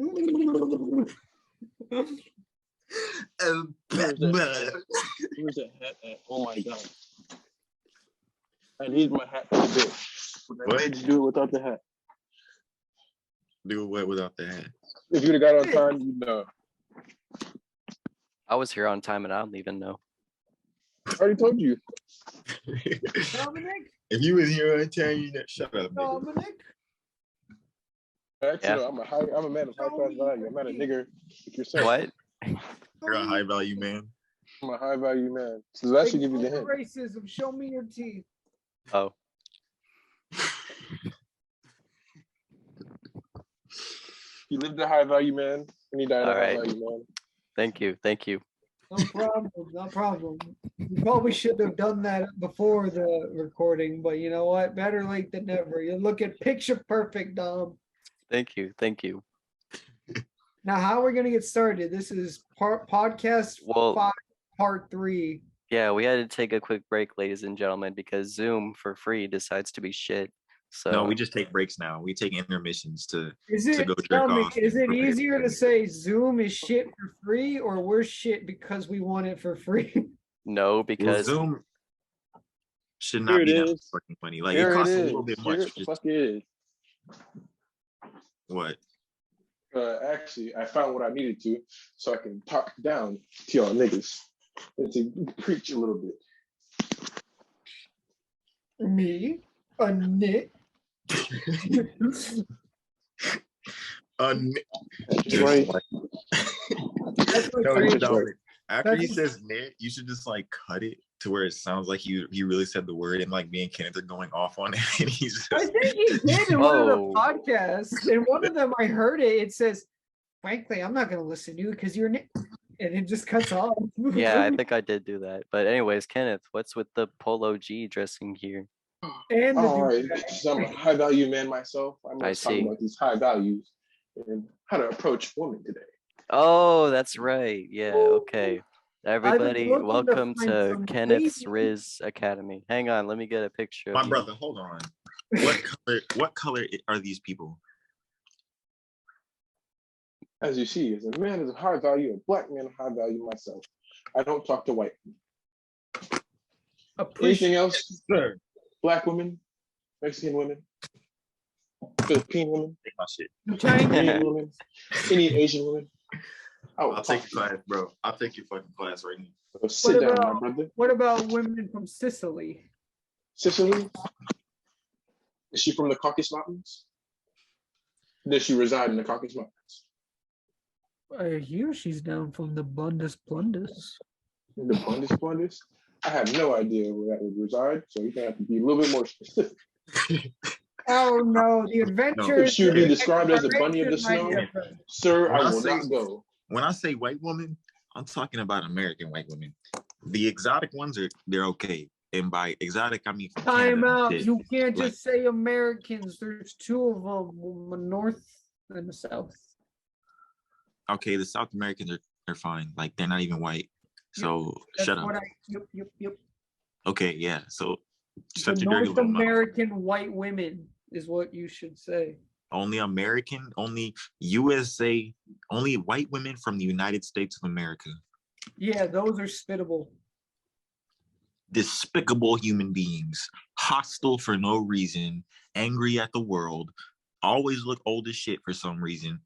Where's that hat at? Oh my god. I need my hat for a bit. What? I had to do it without the hat. Do what without the hat? If you'd have got on time, you'd know. I was here on time and I don't even know. I already told you. Dominic, If you was here on time, you know, shut up, nigga. Dominic. Actually, Yeah. no, I'm a man of high class value. I'm not a nigger like yourself. What? You're a high value man. I'm a high value man. So that should give you the hint. Racism. Show me your teeth. Oh, He lived a high value man and he died a All high right. value man. thank you. Thank you. No problem. No problem. You probably should have done that before the recording, but you know what? Better late than never. You look at picture perfect, Dom. Thank you. Thank you. Now, how we're gonna get started? This is podcast Well, 5, part 3. yeah, we had to take a quick break, ladies and gentlemen, because Zoom for free decides to be shit. So No, we just take breaks now. We take intermissions to Is to it? go jerk Tell me, off is and it prepare easier to for say Zoom is shit for free, or we're shit because we want it for free? no, Well, because Zoom should Here not it be that is. fucking funny. Like Here it it costs a is. little bit Here much. the fuck it is. What? Actually, I found what I needed to, so I can talk down to y'all niggas and to preach a little bit. Me, a nit. That's right. That's my No, favorite. Dominic, after he That's- says knit, you should just like cut it to where it sounds like he really said the word, and like me and Kenneth are going off on it, and he's I just think he did in one of the Whoa. podcasts. In one of them, I heard it. It says, "Frankly, I'm not going to listen to you because you're," and it just cuts off. yeah, I think I did do that. But anyways, Kenneth, what's with the Polo G dressing here? And the All right, douchebag. so I'm a high value man myself. I'm I going to talk see. about these high values and how to approach women today. Oh, that's right. Yeah, okay. Everybody, looking to welcome find to some Kenneth's baby- Riz Academy. Hang on, let me get a picture of my you. brother. Hold on. What color are these people? As you see, as a man of high value, a black man of high value myself, I don't talk to white people. Appreciate Anything else? Sir. Black women, Mexican women, Philippine women, Take my shit. Chinese. Indian women, any Asian women. I will I'll talk take to your you. class, bro. I'll take your fucking class right now. So sit down, my about- brother. What about women from Sicily? Sicily? Is she from the Caucasus Mountains? Does she reside in the Caucasus Mountains? I hear she's down from the Bundus Plundus. In the Bundeslandes? I have no idea where that would reside, so you're gonna have to be a little bit more specific. Oh no, the If adventures. she would be Yeah. described as a bunny of the snow, sir, When I I will say- not go. When I say white woman, I'm talking about American white women. The exotic ones they're okay, and by exotic I mean from Time Canada. out. Shit. You can't Like- just say Americans. There's two of them, the North and the South. Okay, the South Americans are fine. Like they're not even white. So That's shut up. what Yep. Okay, yeah. So The shut your dirty North little mouth. American white women is what you should say. Only American, only USA, only white women from the United States of America. Yeah, those are spittable. Despicable human beings, hostile for no reason, angry at the world, always look old as shit for some reason.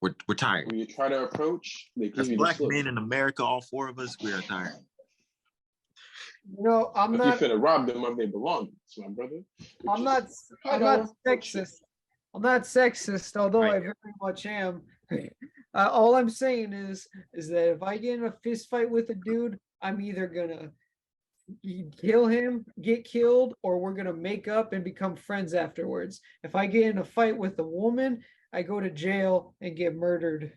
We're tired. When you try to approach, they give As you the black slip. men in America, all four of us, we are tired. No, I'm If not. you finna rob them of their belongings, my brother. I'm not. I I'm got not one. Oh, shit. sexist. I'm not sexist, although I Right. very much am. All I'm saying is that if I get in a fist fight with a dude, I'm either gonna kill him, get killed, or we're gonna make up and become friends afterwards. If I get in a fight with a woman, I go to jail and get murdered.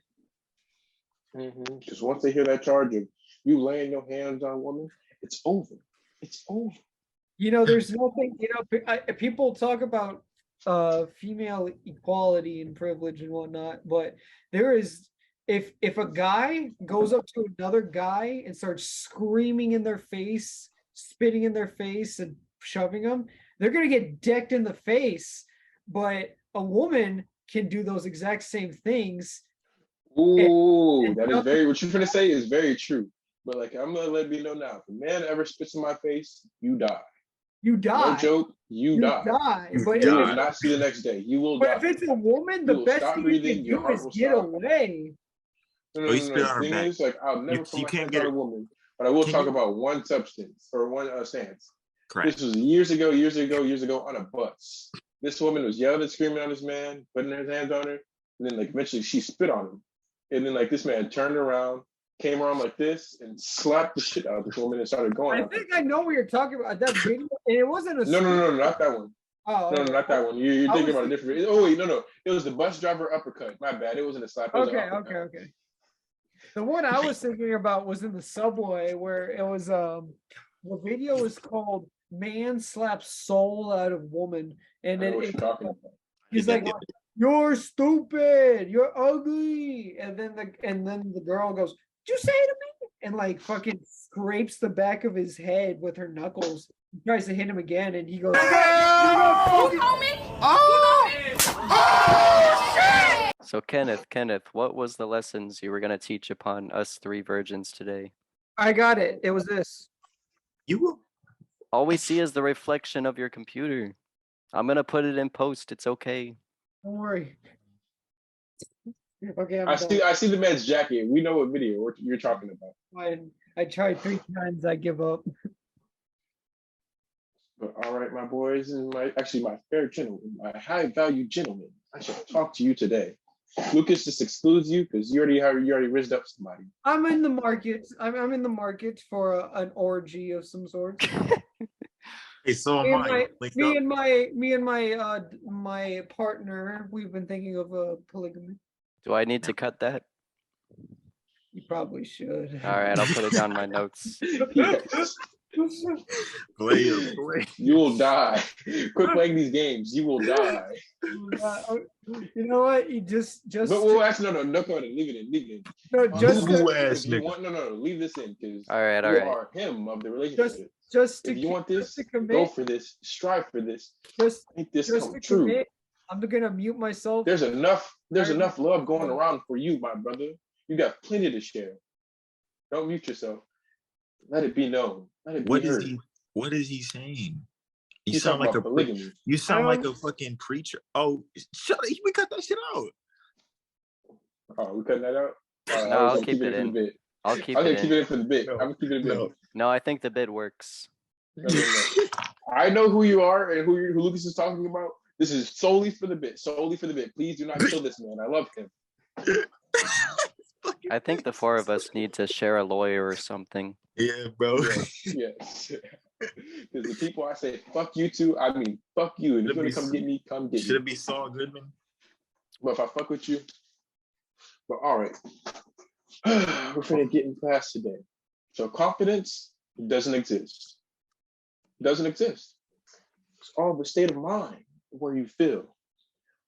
Because once they hear that charge of you laying your hands on a woman, it's over. It's over. You know, there's nothing. You know, people talk about female equality and privilege and whatnot, but there is, if a guy goes up to another guy and starts screaming in their face, spitting in their face, and shoving them, they're gonna get decked in the face. But a woman can do those exact same things. Ooh, that is very, what you're gonna say is very true. But like, I'm gonna let you know now, if a man ever spits in my face, you die. You die. No joke, you You die. die. You But You will die. not see the next day. You will but die. if it's a woman, You the will best stop thing breathing, you your can do heart is will get stop. away. No, Oh, you spit on The her thing back. is, like, I'll never put you my can't hands get on a it. woman, but I will Can talk you- about one substance or one stance. Correct. This was years ago on a bus. This woman was yelling and screaming on this man, putting her hands on her, and then like eventually she spit on him. And then like this man turned around, came around like this, and slapped the shit out of this woman and started going. I at her. think I know what you're talking about. That video, and it wasn't a No, not that one. Oh, No, okay. not that one. You're I thinking was about a different. Oh wait, no. It was the bus driver uppercut. My bad. It wasn't a slap. It was an Okay, uppercut. okay. The one I was thinking about was in the subway where it was the video was called "Man Slaps Soul Out of Woman," and I know what you're talking about. he's Yeah, like, yeah. "You're stupid, you're ugly," and then the girl goes, "Did you say to me?" And like fucking scrapes the back of his head with her knuckles. He tries to hit him again, and he goes, So Kenneth, what was the lessons you were gonna teach upon us three virgins today? "I got it. It was this." You will. All we see is the reflection of your computer. I'm gonna put it in post. It's okay. Don't worry. Okay, I'm I done. see the man's jacket. We know what video you're talking about. Fine. I tried 3 times. I give up. But all right, my boys and my fair gentlemen, my high value gentlemen, I shall talk to you today. Lucas just excludes you because you already rizzed up somebody. I'm in the market. I'm in the market for an orgy of some sort. Hey, so Me am and I. my, Link me up. and my my partner, we've been thinking of polygamy. Do I need to cut that? You probably should. All right, I'll put it down in my notes. Yes. Play. You will die. Quit playing these games. You will die. You know what? You just But well, actually, no, go ahead. Leave it in. no, just Google to, ass If you nigga. want, no, leave this in because All right. you are him of the relationship. just to If you want this, just to go commit, for this. Strive for this. just Make this just come to true. commit, I'm gonna mute myself. There's enough Alright. love going around for you, my brother. You got plenty to share. Don't mute yourself. Let it be known. Let it be What is heard. he? What is he saying? You He's sound talking like a about polygamy. You sound I like don't- a fucking preacher. Oh, shut it. We cut that shit out. Oh, we cutting that out? All right, No, I was I'll gonna keep it it for the in. bit. I'll keep I'm it gonna keep it in. in for the bit. No, I'm gonna keep it in for the bit. No, I think the bid works. No. I know who you are and who Lucas is talking about. This is solely for the bit. Please do not kill this man. I love him. I think the four of us need to share a lawyer or something. Yeah, bro. Yes. Because the people I say fuck you to, I mean fuck you. And if you want to come get me, come get Should me. it be Saul Goodman? But if I fuck with you, but all right. We're finna get in class today. So confidence doesn't exist. Doesn't exist. It's all the state of mind where you feel.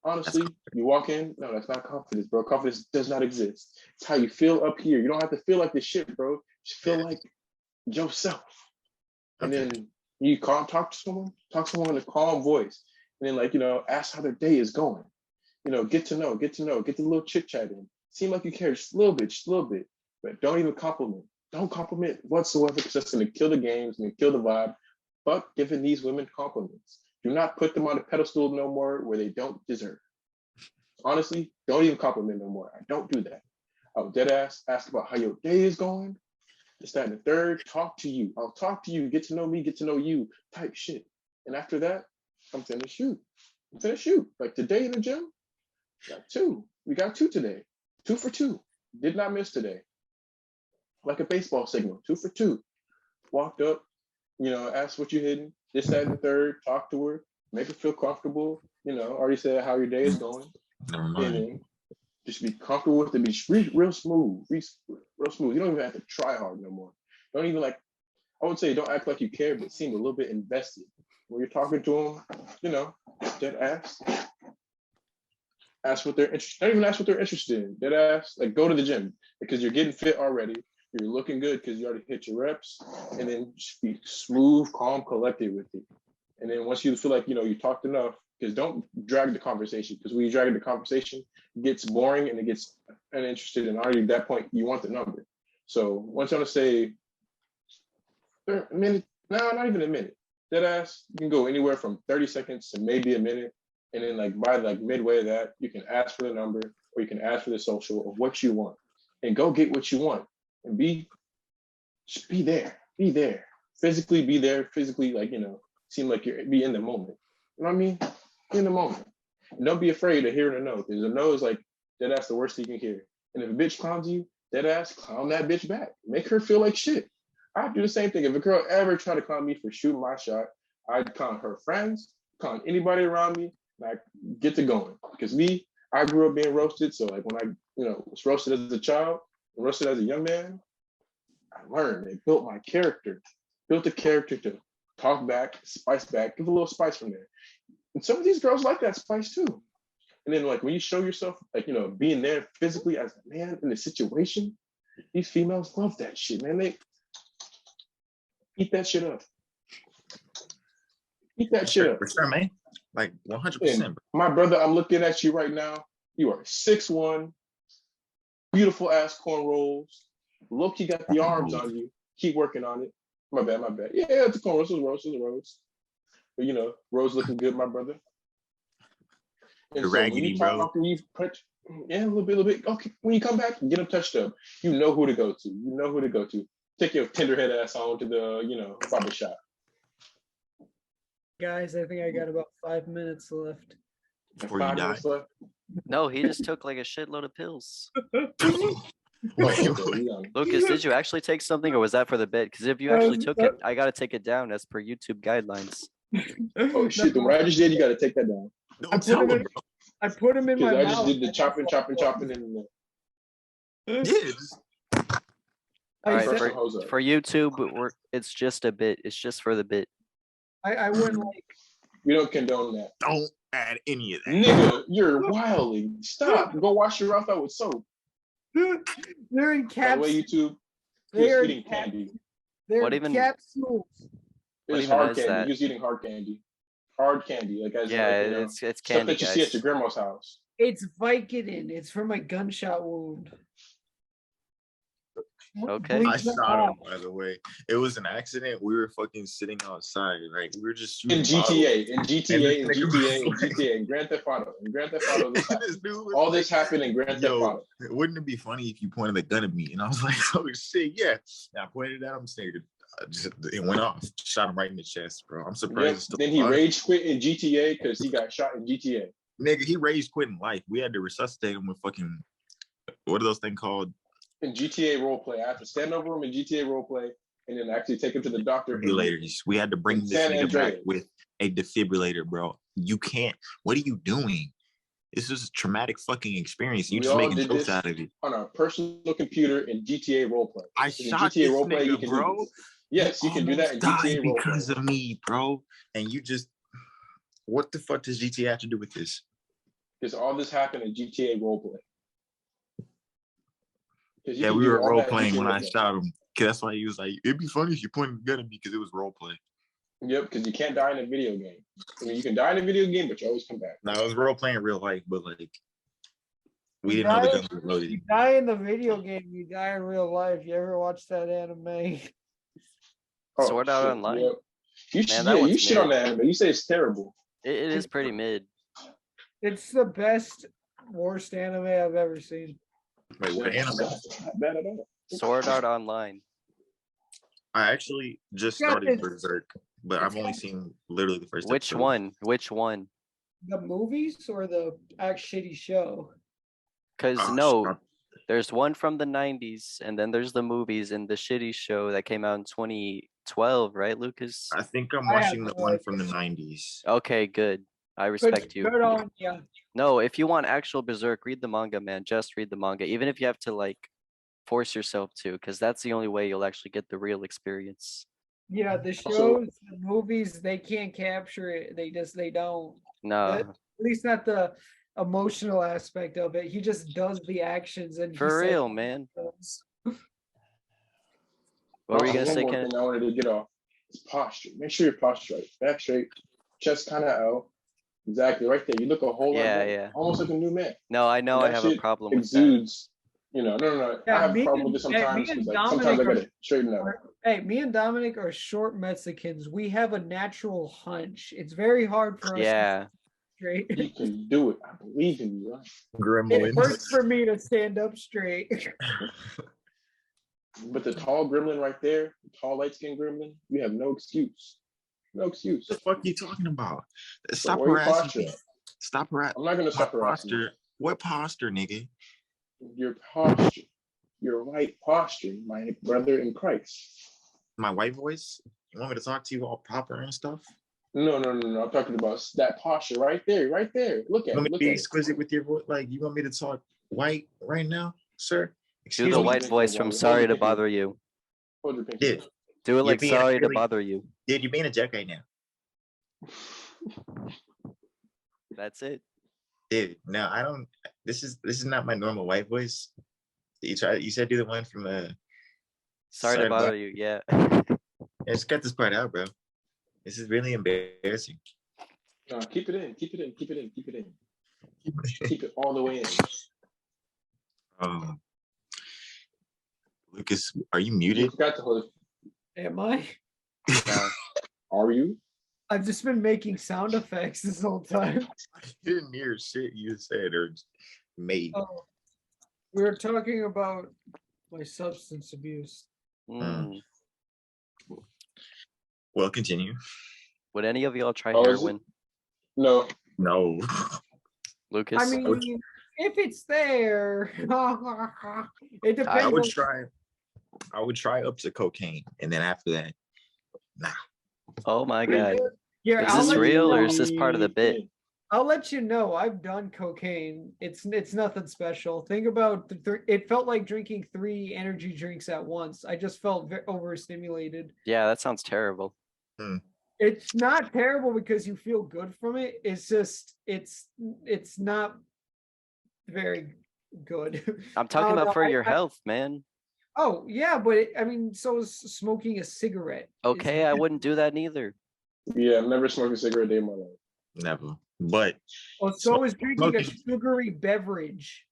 Honestly, you walk in, no, that's not confidence, bro. Confidence does not exist. It's how you feel up here. You don't have to feel like this shit, bro. Just feel like yourself. And then you talk to someone in a calm voice. And then ask how their day is going. Get to know, get the little chit chat in. Seem like you care just a little bit, but don't even compliment. Don't compliment whatsoever because that's gonna kill the games and kill the vibe. Fuck giving these women compliments. Do not put them on a pedestal no more where they don't deserve. Honestly, don't even compliment no more. I don't do that. I'll dead ask about how your day is going. This, that, and the third. Talk to you. I'll talk to you. Get to know me. Get to know you. Type shit. And after that, I'm finna shoot. I'm finna shoot. Like today in the gym, got 2. We got 2 today. 2 for 2. Did not miss today. Like a baseball signal. 2 for 2. Walked up, asked what you hitting. This, that, and the third. Talk to her. Make her feel comfortable. Already said how your day is going. Never And mind. then just be comfortable with it. Be real smooth. Real smooth. You don't even have to try hard no more. Don't even I would say don't act like you care, but seem a little bit invested. When you're talking to them, dead ass. Ask what they're interested. Don't even ask what they're interested in. Dead ass. Like go to the gym because you're getting fit already. You're looking good because you already hit your reps. And then just be smooth, calm, collected with it. And then once you feel like you talked enough, because don't drag the conversation. Because when you drag the conversation, it gets boring and it gets uninterested. And already at that point, you want the number. So once you want to say a minute, no, not even a minute. Dead ass, you can go anywhere from 30 seconds to maybe a minute. And then by midway of that, you can ask for the number or you can ask for the social of what you want. And go get what you want. And just be there. Be there. Physically be there. Physically, seem like be in the moment. You know what I mean? Be in the moment. And don't be afraid of hearing a no, because a no is dead ass the worst thing you can hear. And if a bitch clowns you, dead ass clown that bitch back. Make her feel like shit. I do the same thing. If a girl ever try to clown me for shooting my shot, I'd clown her friends, clown anybody around me, and I get to going. Because I grew up being roasted. So when I, was roasted as a child, roasted as a young man, I learned. It built my character. Built the character to talk back, spice back, give a little spice from there. And some of these girls like that spice too. And then when you show yourself, being there physically as a man in the situation, these females love that shit, man. They eat that shit up. Eat that shit up. For sure, man. 100%. My brother, I'm looking at you right now. You are 6'1", beautiful ass cornrows. Loki got the arms on you. Keep working on it. My bad. Yeah, it's a cornrows, it's a rose. But Rose looking good, my brother. And so raggedy, when you bro. talk after you a little bit. Okay, when you come back, get them touched up. You know who to go to. Take your tenderhead ass on to the, barber shop. Guys, I think I got about 5 minutes left. Before you die. No, he just took like a shitload of pills. Okay, Lucas, did you actually take something or was that for the bit? Because if you actually took it, I gotta take it down as per YouTube guidelines. Oh shit, the what I just did, you gotta take that down. Don't tell him, bro. I put him in my Because I mouth. just did the chopping and Yeah, just All right, press the hose up. for YouTube, it's just a bit. It's just for the bit. I wouldn't We don't condone that. don't add any of that. Nigga, you're wildly. Stop. Go wash your mouth out with soap. They're in By the caps. way, YouTube, he They're was in eating candy. They're What in even- capsules. It was even hard is candy. that? He was eating hard candy. Hard candy. Yeah, it's stuff candy, that you see at guys. your grandma's house. It's Vicodin. It's for my gunshot wound. Okay. Bleach I them shot out. him, by the way. It was an accident. We were fucking sitting outside, right? We were just In shooting bottles. GTA, in GTA, in And this nigga GTA, in was like- GTA, in Grand Theft Auto. In Grand Theft Auto, this happened. This dude was All this like, happened in Grand Theft Yo, Auto. wouldn't it be funny if you pointed a gun at me? And I was like, oh shit, yeah. And I pointed at him, nigga. It went off. Shot him right in the chest, bro. I'm surprised. Yep. It's still Then he alive. rage quit in GTA because he got shot in GTA. Nigga, he rage quit in life. We had to resuscitate him with fucking, what are those things called? In GTA roleplay, I have to stand over him in GTA roleplay and then actually take him to the doctor. Defibrillators. We had to bring this San nigga back Andreas. with a defibrillator, bro. You can't. What are you doing? This is a traumatic fucking experience. You We just all making did jokes this out of it. On our personal computer in GTA roleplay. I In shot GTA this roleplay, you nigga, can bro. do this. Yes, you can do that in almost GTA died because roleplay. of me, bro. And you just, what the fuck does GTA have to do with this? Because all this happened in GTA roleplay. 'Cause you Yeah, can we do were all role that in playing GTA when I roleplay. shot him. 'Cause that's why he was like, it'd be funny if you pointed a gun at me because it was role play. Yep, because you can't die in a video game. I mean, you can die in a video game, but you always come back. No, it was role playing in real life, but like, we You didn't know the die- guns were loaded. You die in the video game, you die in real life. You ever watch that anime? Sword Art Online? Yep. You Man, that you one's shit on mid. that anime. You say it's terrible. It is pretty mid. It's the best, worst anime I've ever seen. Wait, what It's anime? not bad at all. Sword Art Online. I actually just Yeah, started it's- Berserk, but I've only seen literally the first Which episode. one? Which one? The movies or the act shitty show? Because Oh, no, shit. there's one from the 90s, and then there's the movies and the shitty show that came out in 2012, right, Lucas? I think I'm I have watching the no one from the idea. 90s. Okay, good. I Good, respect you. good on ya. No, if you want actual Berserk, read the manga, man. Just read the manga, even if you have to like force yourself to, because that's the only way you'll actually get the real experience. Yeah, the Also- shows, the movies, they can't capture it. They don't. No, At least not the emotional aspect of it. He just does the actions and he for says real, what he man. does. What were you Also, gonna one say, more Ken? thing I wanted to get off is posture. Make sure your posture right. Back straight, chest kind of out. Exactly, right there. You look a whole lot Yeah, better. yeah. Almost like a new man. No, I know And I that have a shit problem with that. exudes. No. Yeah, I have a me problem and- with this me and sometimes because like, Dominic sometimes I are- gotta straighten up. Hey, me and Dominic are short Mexicans. We have a natural hunch. It's very hard for us to Yeah, straight. You can do it. I believe in you. Right? It Gremlins. works for me to stand up straight. But the tall gremlin right there, the tall light skinned gremlin, you have no excuse. No excuse. What the fuck are you talking about? Stop where your harassing posture me. at? Stop harassing. I'm not gonna stop harassing you. Posture. What posture, nigga? Your posture, your right posture, my brother in Christ. My white voice? You want me to talk to you all proper and stuff? No. I'm talking about that posture right there, right there. Look You at want it. me to Look be at it. exquisite with your voice? Like, you want me to talk white right now, sir? do Excuse the me? white voice from Sorry to Bother You. Hold your pinky. Dude, Do it You're like being Sorry to really- Bother You. dude, you're being a jerk right now. That's it. Dude, no, I don't. This is not my normal white voice. You said do the one from Sorry to bother you. Yeah. Just cut this part out, bro. This is really embarrassing. No, keep it in. Keep it in. Keep it in. Keep it in. Keep it all the way in. Lucas, are you You muted? forgot to hold it. Am I? No. Are you? I've just been making sound effects this whole time. I didn't hear shit you said or made. Oh, we were talking about my substance abuse. Mm. Well, continue. Would any of y'all try Oh, is it? heroin, No. No. Lucas? I mean, if it's there, it depends. I would on- try. I would try up to cocaine, and then after that, nah. Oh my god. Here, Is I'll this let you real or know. is this part of the bit? I'll let you know. I've done cocaine. It's nothing special. Think about it. Felt like drinking 3 energy drinks at once. I just felt overstimulated. Yeah, that sounds terrible. It's not terrible because you feel good from it. It's just it's not very good. I'm talking no, about for I- your I- health, man. Oh yeah, but I mean, so is smoking a cigarette. It's Okay, I wouldn't do that neither. Yeah, I've never smoked a cigarette a day in my life. Never. But Well, so is drinking a smoking- sugary beverage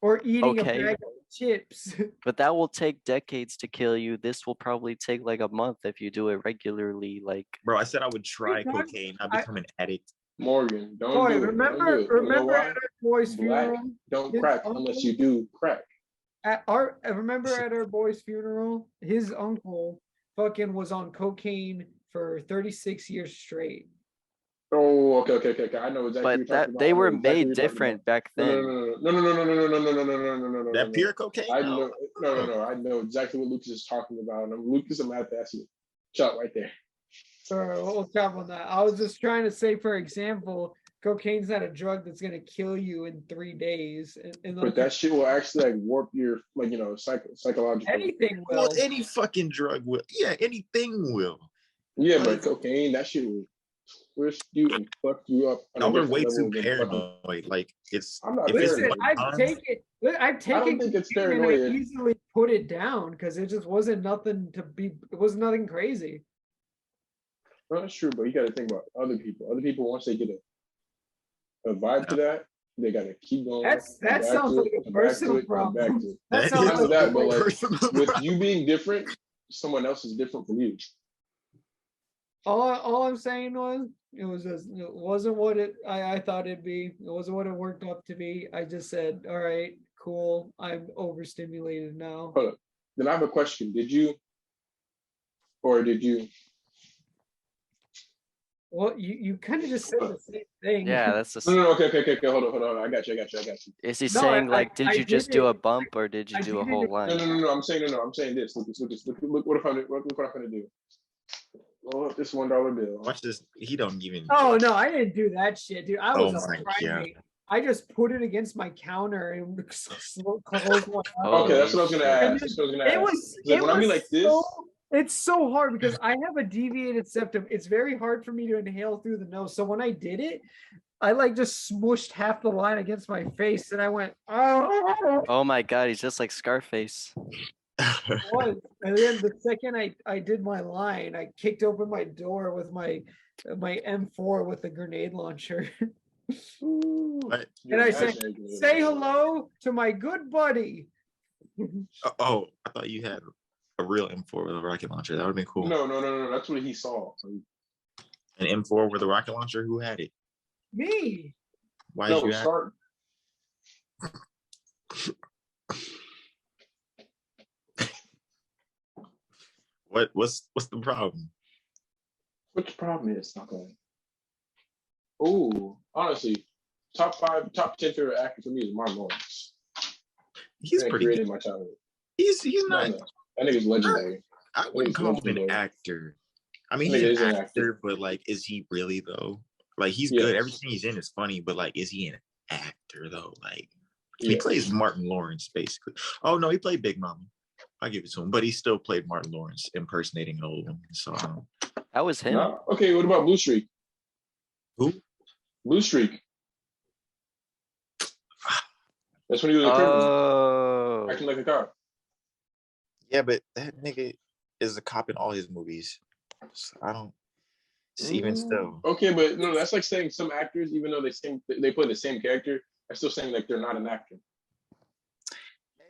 or eating Okay. a bag of chips. But that will take decades to kill you. This will probably take like a month if you do it regularly. Like, bro, I said I would try Hey, Doug, cocaine. I'd I- become an addict. Morgan, don't Boy, do it. Don't remember do it. You know remember why? at our boy's Black. funeral? Don't his crack uncle- unless you do crack. Remember at our boy's funeral, his uncle fucking was on cocaine for 36 years straight. Oh, okay. I know exactly. what but you're that talking they about. I were know exactly made what you're talking different back about. then. No. That pure cocaine? I No. know. No. I know exactly what Lucas is talking about. And Lucas, I'm gonna have to ask you. Shot right there. We'll talk on that. I was just trying to say, for example, cocaine's not a drug that's gonna kill you in 3 days. And But that shit will actually like warp your psychological. anything will. Well, any fucking drug will. Yeah, anything will. Yeah, but cocaine, that shit will twist you and fuck you up. on a Y'all are different way level too than fucking- paranoid. Like, it's. I'm not If it's Listen, paranoid. I've taken think it's cocaine and I paranoid. easily put it down because it just wasn't nothing it was nothing crazy. No, that's true, but you got to think about other people. Other people, once they get a vibe to that, they got to keep going. That come back sounds to like it, a come back to personal it, come back problem. to it. That That sounds is like that, a but, like, personal With you being different, someone else is different from you. all I'm saying was it wasn't what I thought it'd be. It wasn't what it worked up to be. I just said, all right, cool. I'm overstimulated now. Hold up. Then I have a question. Did you Well, you kind of just said the same thing. Yeah, that's the. No, okay. Hold on. I got you. Is he No, saying like, did I you just did do a it. bump or did you I do a did whole it. line? No. I'm saying this. Look what I'm gonna do. Roll up this $1 bill. Watch this. He don't even. Oh no, I didn't do that shit, dude. I Oh was a my God. primate. I just put it against my counter and closed one up. Oh, Okay, that's what I was gonna shit. ask. That's what I was gonna It ask. was Like, it when I be was like this, so it's so hard because I have a deviated septum. It's very hard for me to inhale through the nose. So when I did it, I like just smushed half the line against my face and I went, oh. Oh my God, he's just like Scarface. Was. And then the second I did my line, I kicked open my door with my M4 with the grenade launcher. What? you're And I said, imagining it. say hello to my good buddy. Oh, I thought you had a real M4 with a rocket launcher. That would have been cool. No. That's what he saw. An M4 with a rocket launcher. Who had it? Me. Why No, did you have? start. What's the problem? What the problem is? Okay. Oh, honestly, top 10 favorite actor for me is Martin Lawrence. He's Man pretty created good. my childhood. He's No, not. that nigga's legendary. I wouldn't He's call him an legendary. actor. I mean, Nigga he's is an an actor, actor. but like, is he really though? Like, he's Yes. good. Everything he's in is funny, but like, is he an actor though? Like, he Yes. plays Martin Lawrence basically. Oh no, he played Big Mama. I give it to him, but he still played Martin Lawrence impersonating an old woman. So That was him. No? Okay, what about Blue Streak? who? Blue Streak. That's when he was a criminal, Oh, acting like a cop. Yeah, but that nigga is a cop in all his movies. So I don't. Even still, Okay, but no, that's like saying some actors, even though they play the same character, are still saying like they're not an actor.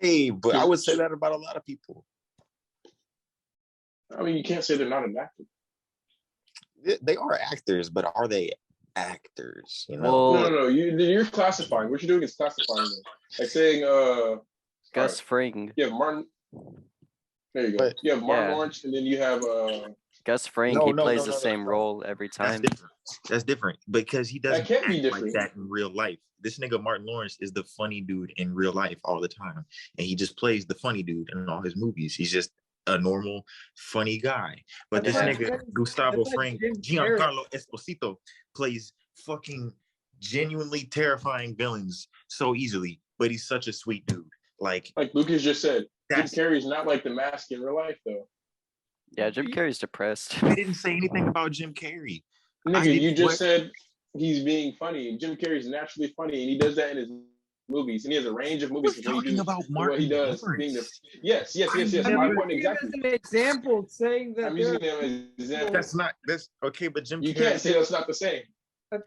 hey, but I would say that about a lot of people. I mean, you can't say they're not an actor. They are actors, but are they actors? You know. well, No. You're classifying. What you're doing is classifying them. Like saying, Gus Fring. you have Martin. There you go. But- You have Martin Yeah. Lawrence, and then you have Gus Fring, No, he no, plays no, the no, same no. role every That's time. different. That's different because he doesn't can't be act like different. that in real life. This nigga Martin Lawrence is the funny dude in real life all the time, and he just plays the funny dude in all his movies. He's just a normal, funny guy. But That's this like- nigga Gustavo that's like Fring, Jim Carrey. Giancarlo Esposito plays fucking genuinely terrifying villains so easily, but he's such a sweet dude. Like Lucas just said, Jim that's. Carrey is not like the mask in real life, though. Yeah, Jim Carrey's depressed. I didn't say anything about Jim Carrey. Nigga, didn't- you just what? said he's being funny. Jim Carrey's naturally funny, and he does that in his movies, and he has a range of I movies. was when he talking does- about what Martin he does. Lawrence. Being the yes. I My never point Give exactly. us an example saying that I'm they're- using them as examples. That's not this. Okay, but Jim You Carrey. can't say that's not the same.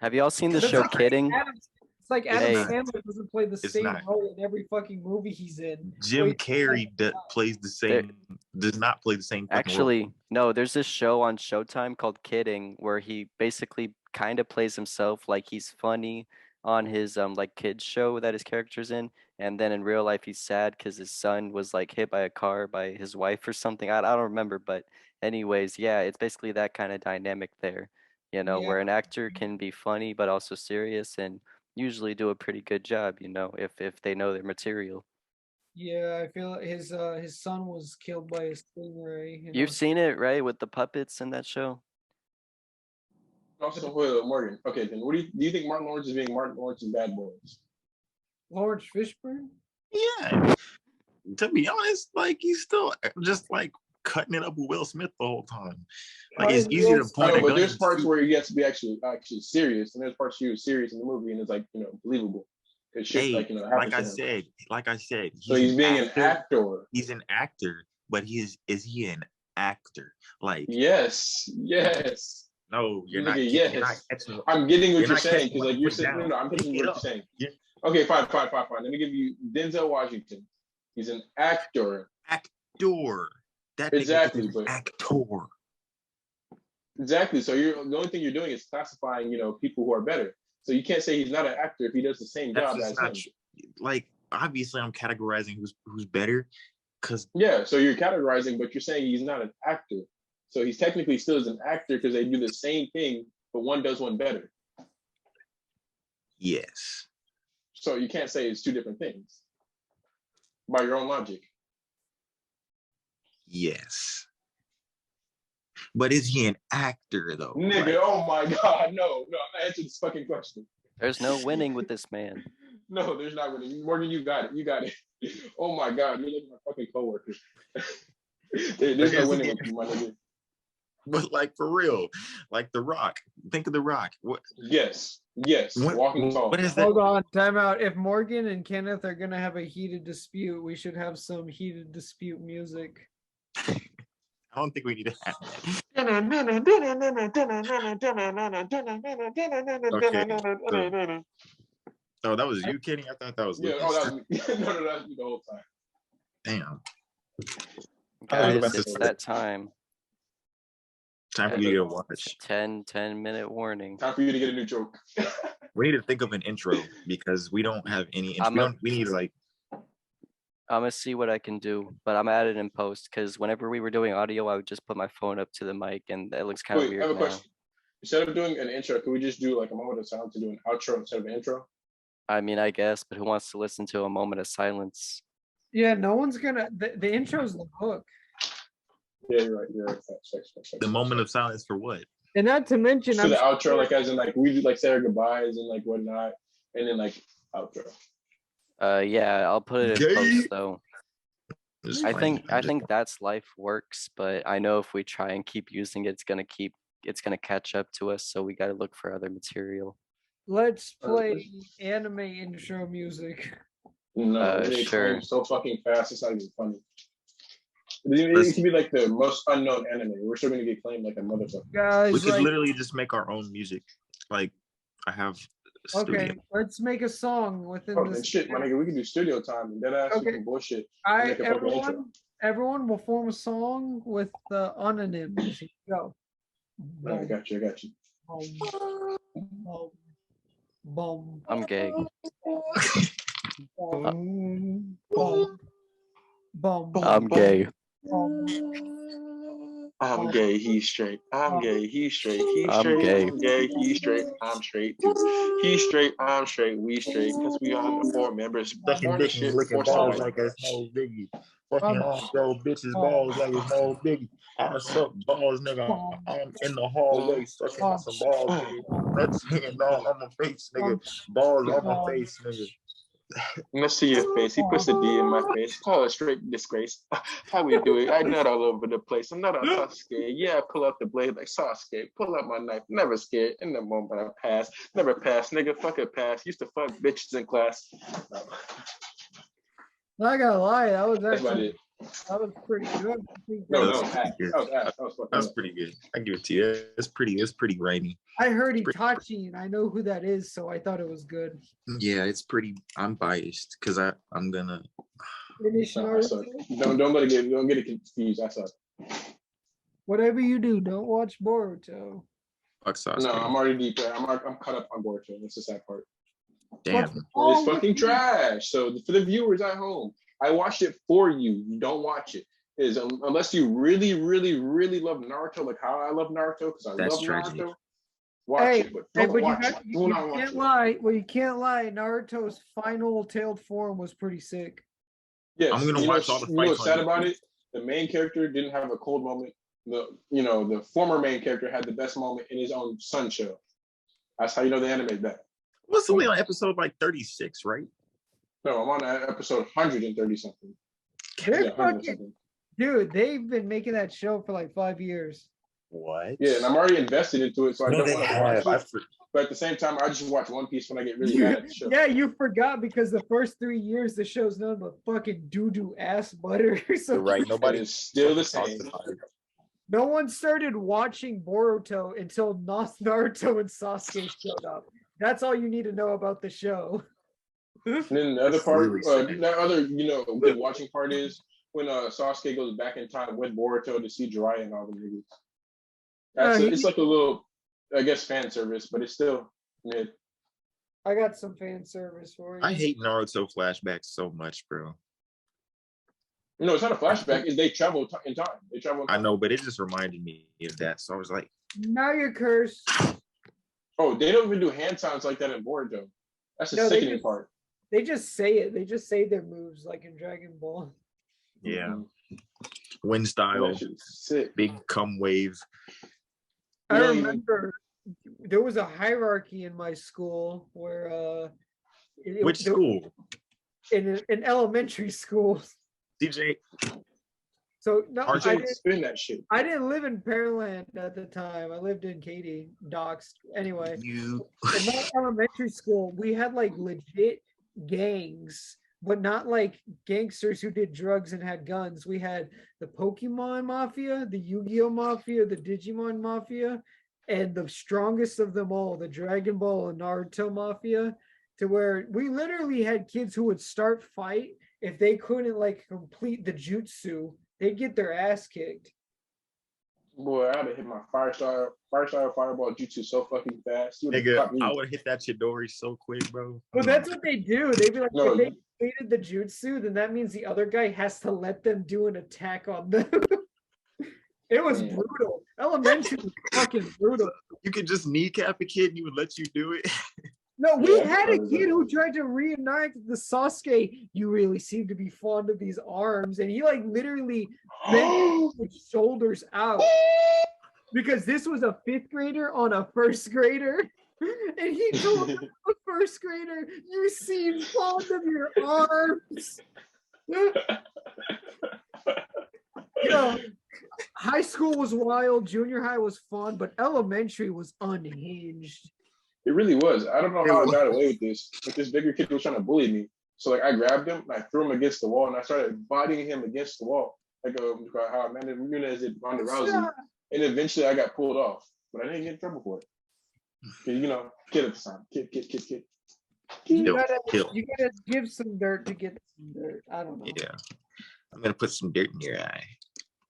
Have y'all seen the That's show like Kidding? It's like Adam Hey. Sandler doesn't play the It's same not. role in every fucking movie he's in. Jim Wait, Carrey plays the same. Does not play the same. fucking role. Actually, no, there's this show on Showtime called Kidding where he basically kind of plays himself like he's funny on his like kids show that his character's in, and then in real life he's sad because his son was like hit by a car by his wife or something. I don't remember, but anyways, yeah, it's basically that kind of dynamic there, where an actor can be funny but also serious and usually do a pretty good job, if they know their material. Yeah, I feel like his son was killed by a stingray. You've seen it, right, with the puppets in that show? Also, wait, Morgan. Okay, then what do you think Martin Lawrence is being Martin Lawrence in Bad Boys? Lawrence Fishburne. Yeah. To be honest, like he's still just like cutting it up with Will Smith the whole time. Like it's Cutting easy Will to Smith. point No, a but gun there's and parts shoot. where he gets to be actually serious, and there's parts he was serious in the movie, and it's like believable. It's shit Hey, happens like to I him. said, So he's being an actor. He's an actor, but is he an actor? Like Yes. no, you're Nigga, not. yes. You're not catching. I'm getting what You're you're not saying catching because what like I you're put saying. down. No, I'm Pick catching it what up. you're saying. Yeah. Okay, fine. Let me give you Denzel Washington. He's an actor. Actor. That nigga is Exactly, an but actor. Exactly. So you're the only thing you're doing is classifying, people who are better. So you can't say he's not an actor if he does the same That's job just as not him. true. Like obviously, I'm categorizing who's better because Yeah. So you're categorizing, but you're saying he's not an actor. So he's technically still is an actor because they do the same thing, but one does one better. yes, So you can't say it's two different things by your own logic. yes. But is he an actor though? Nigga, Like, oh my God, no, I'm not answering this fucking question. There's no winning with this man. No, there's not winning. Morgan, you got it. Oh my God, you're like my fucking coworker. There's no winning with you, my nigga. but like for real, like The Rock. Think of The Rock. What? Yes, walking tall. What is that? Hold on, time out. If Morgan and Kenneth are gonna have a heated dispute, we should have some heated dispute music. I don't think we need to have that. Okay. Oh, that was you, Kenny? I thought that was Yeah, Lucas. oh, that was me. No, that was me the whole time. Damn. Guys, to it's say- that time. Time for you to watch. 10-minute warning. Time for you to get a new joke. We need to think of an intro because we don't have any intro. We need like I'm gonna see what I can do, but I'm at it in post because whenever we were doing audio, I would just put my phone up to the mic, and it looks kind of Wait, I have weird a now. question. Instead of doing an intro, can we just do like a moment of silence to do an outro instead of an intro? I mean, I guess, but who wants to listen to a moment of silence? Yeah, no one's gonna. The intro's the hook, Yeah, you're right. Facts. the moment of silence for what? and not to mention, So I'm the outro, sure- like as in like we do like say our goodbyes and like whatnot, and then like outro. Yeah, I'll put it in Yay. post though. Just I playing. think that's life works, but I know if we try and keep using it, it's gonna catch up to us. So we got to look for other material. let's play anime intro music. No, they sure. claim so fucking fast. It's not even funny. It can be like the most unknown anime. We're still gonna get claimed like a motherfucker. Guys, We could like, literally just make our own music. Like I have a studio. okay, let's make a song within Oh, and this. shit, my nigga, we can do studio time and dead ass Okay. some bullshit. I make a fucking intro. everyone will form a song with the anonyms. Here we go. I got you. Boom, boom, I'm gay. boom, boom, boom, I'm gay. I'm gay, he's straight. I'm gay, he's straight. He's I'm straight. gay. I'm gay, he's straight. I'm straight too. He's straight. I'm straight. We straight. Because we are the four members. Sucking Born dick shit, and licking forced balls away. like a small biggie. Fucking on girl bitches balls like a small biggie. I suck balls, nigga. I'm in the hallway sucking on some balls, nigga. That's hanging down on my face, nigga. Balls on my face, nigga. Let's see your face. He puts the D in my face. Call it straight disgrace. How we do it? I nut all over the place. I'm not a Sasuke. Yeah, I pull out the blade like Sasuke. Pull out my knife. Never scared. In the moment I pass. Never pass. Nigga, fuck it, pass. Used to fuck bitches in class. No. Not gonna lie, that was That's about actually it. that was pretty good. No, That's that was ass. good. That was ass. That was fucking That's ass. pretty good. I give it to you. It's pretty grimy. I heard pretty- Itachi and I know who that is, so I thought it was good. Yeah, it's pretty. I'm biased because I'm gonna. Finish No, I suck. Naruto. Don't get it confused. I suck. Whatever you do, don't watch Boruto. Fuck Sasuke. No, I'm already deep there. I'm caught up on Boruto. That's the sad part. Damn. What's It's wrong with fucking you? trash. So for the viewers at home, I watched it for you. You don't watch it. Is unless you really, really, really love Naruto, like how I love Naruto, because I That's love tragic. Naruto. Watch it, but don't but watch you, it. got, Do you not watch can't it. lie. Well, you can't lie. Naruto's final tailed form was pretty sick. Yes, I'm gonna you know watch all the You know what's fights on sad about YouTube. it? The main character didn't have a cold moment. The former main character had the best moment in his own Sun show. That's how you know the anime that. What's only on episode like 36, right? No, I'm on episode 130 something. They're Yeah, 100 fucking something. dude. They've been making that show for like 5 years. What? Yeah, and I'm already invested into it, so I No, don't they want to have. watch it. But at the same time, I just watch One Piece when I get really mad at the show. Yeah, you forgot because the first 3 years the show's nothing but fucking doo-doo ass butter. So You're right. But Nobody it's still the talks same. about it. no one started watching Boruto until Naruto and Sasuke showed up. That's all you need to know about the show. And then the other It's part, really sad. that other good watching part is when Sasuke goes back in time with Boruto to see Jiraiya and all the niggas. It's like a little, I guess, fan service, but it's still mid. I got some fan service for you. I hate Naruto flashbacks so much, bro. No, it's not a flashback. Is they travel in time? They travel. In I time. know, but it just reminded me of that. So I was like, Now you're cursed. Oh, they don't even do hand signs like that in Boruto. That's the No, they sickening just- part. They just say it. They just say their moves like in Dragon Ball. yeah, Mhm. wind style, That shit is sick. big cum wave. I You don't even- remember there was a hierarchy in my school where Which school? in elementary school. CJ. So no, I RJ, didn't, Spin that shit. I didn't live in Pearland at the time. I lived in Katy, Docks. Anyway, You. in my elementary school, we had like legit gangs, but not like gangsters who did drugs and had guns. We had the Pokemon Mafia, the Yu-Gi-Oh Mafia, the Digimon Mafia, and the strongest of them all, the Dragon Ball and Naruto Mafia, to where we literally had kids who would start fight if they couldn't like complete the jutsu, they'd get their ass kicked. Boy, I'd have hit my fireball jutsu so fucking fast. You would've Nigga, caught me. I would hit that Chidori so quick, bro. But that's what they do. They'd be like, No, if they completed the jutsu, then that means the other guy has to let them do an attack on them. It was Mm. brutal. Elementary was fucking brutal. You could just kneecap a kid and he would let you do it. No, we Yeah, had a that was kid it. who tried to reenact the Sasuke. You really seem to be fond of these arms, and he like literally bent his shoulders out because this was a 5th grader on a 1st grader, and he told a 1st grader, "You seem fond of your arms." Yo, high school was wild, junior high was fun, but elementary was unhinged. It really was. I don't know how I got away with this. But this bigger kid was trying to bully me. So like I grabbed him and I threw him against the wall and I started bodying him against the wall. Like how Amanda Nunes did Ronda Rousey. And eventually I got pulled off. But I didn't get in trouble for it. 'Cause, you know, kid at the time. Kid. You Kill, gotta, kill. you gotta give some dirt to get some dirt. I don't know. Yeah. I'm gonna put some dirt in your eye.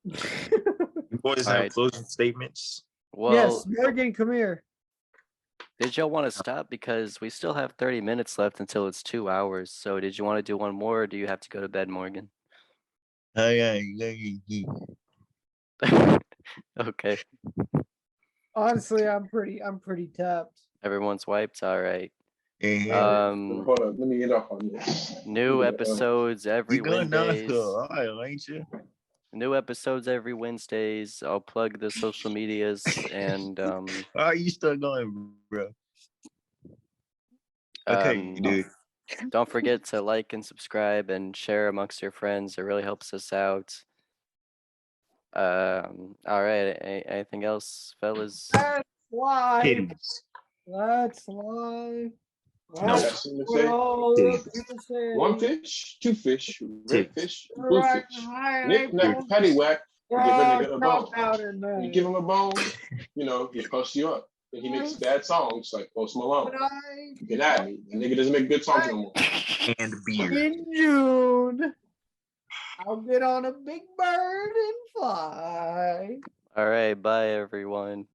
You boys have Alright. closing statements. Well, Yes, Morgan, come here. did y'all want to stop? Because we still have 30 minutes left until it's 2 hours. So did you want to do one more or do you have to go to bed, Morgan? Okay. Honestly, I'm pretty tapped. Everyone's wiped. All right. Yeah. Hold up, let me get off on this. New episodes every You going down Wednesdays. all right, ain't you? New episodes every Wednesdays. I'll plug the social medias and Are you still going, bro? Okay, dude. don't forget to like and subscribe and share amongst your friends. It really helps us out. All right. Anything else, fellas? That's live. Titties. That's live. No. That's That's what I'm what saying. all the people say. One fish, two fish, red Tits. fish, blue Right, fish. hi, Knick April. knack, paddywhack. Give a nigga a bone. Out in You there. give him a bone, you know, he posts you up. And he makes bad songs like Post Malone. Get at me. The nigga doesn't make good songs no more. And beer. In June, I'll get on a big bird and fly. All right. Bye, everyone.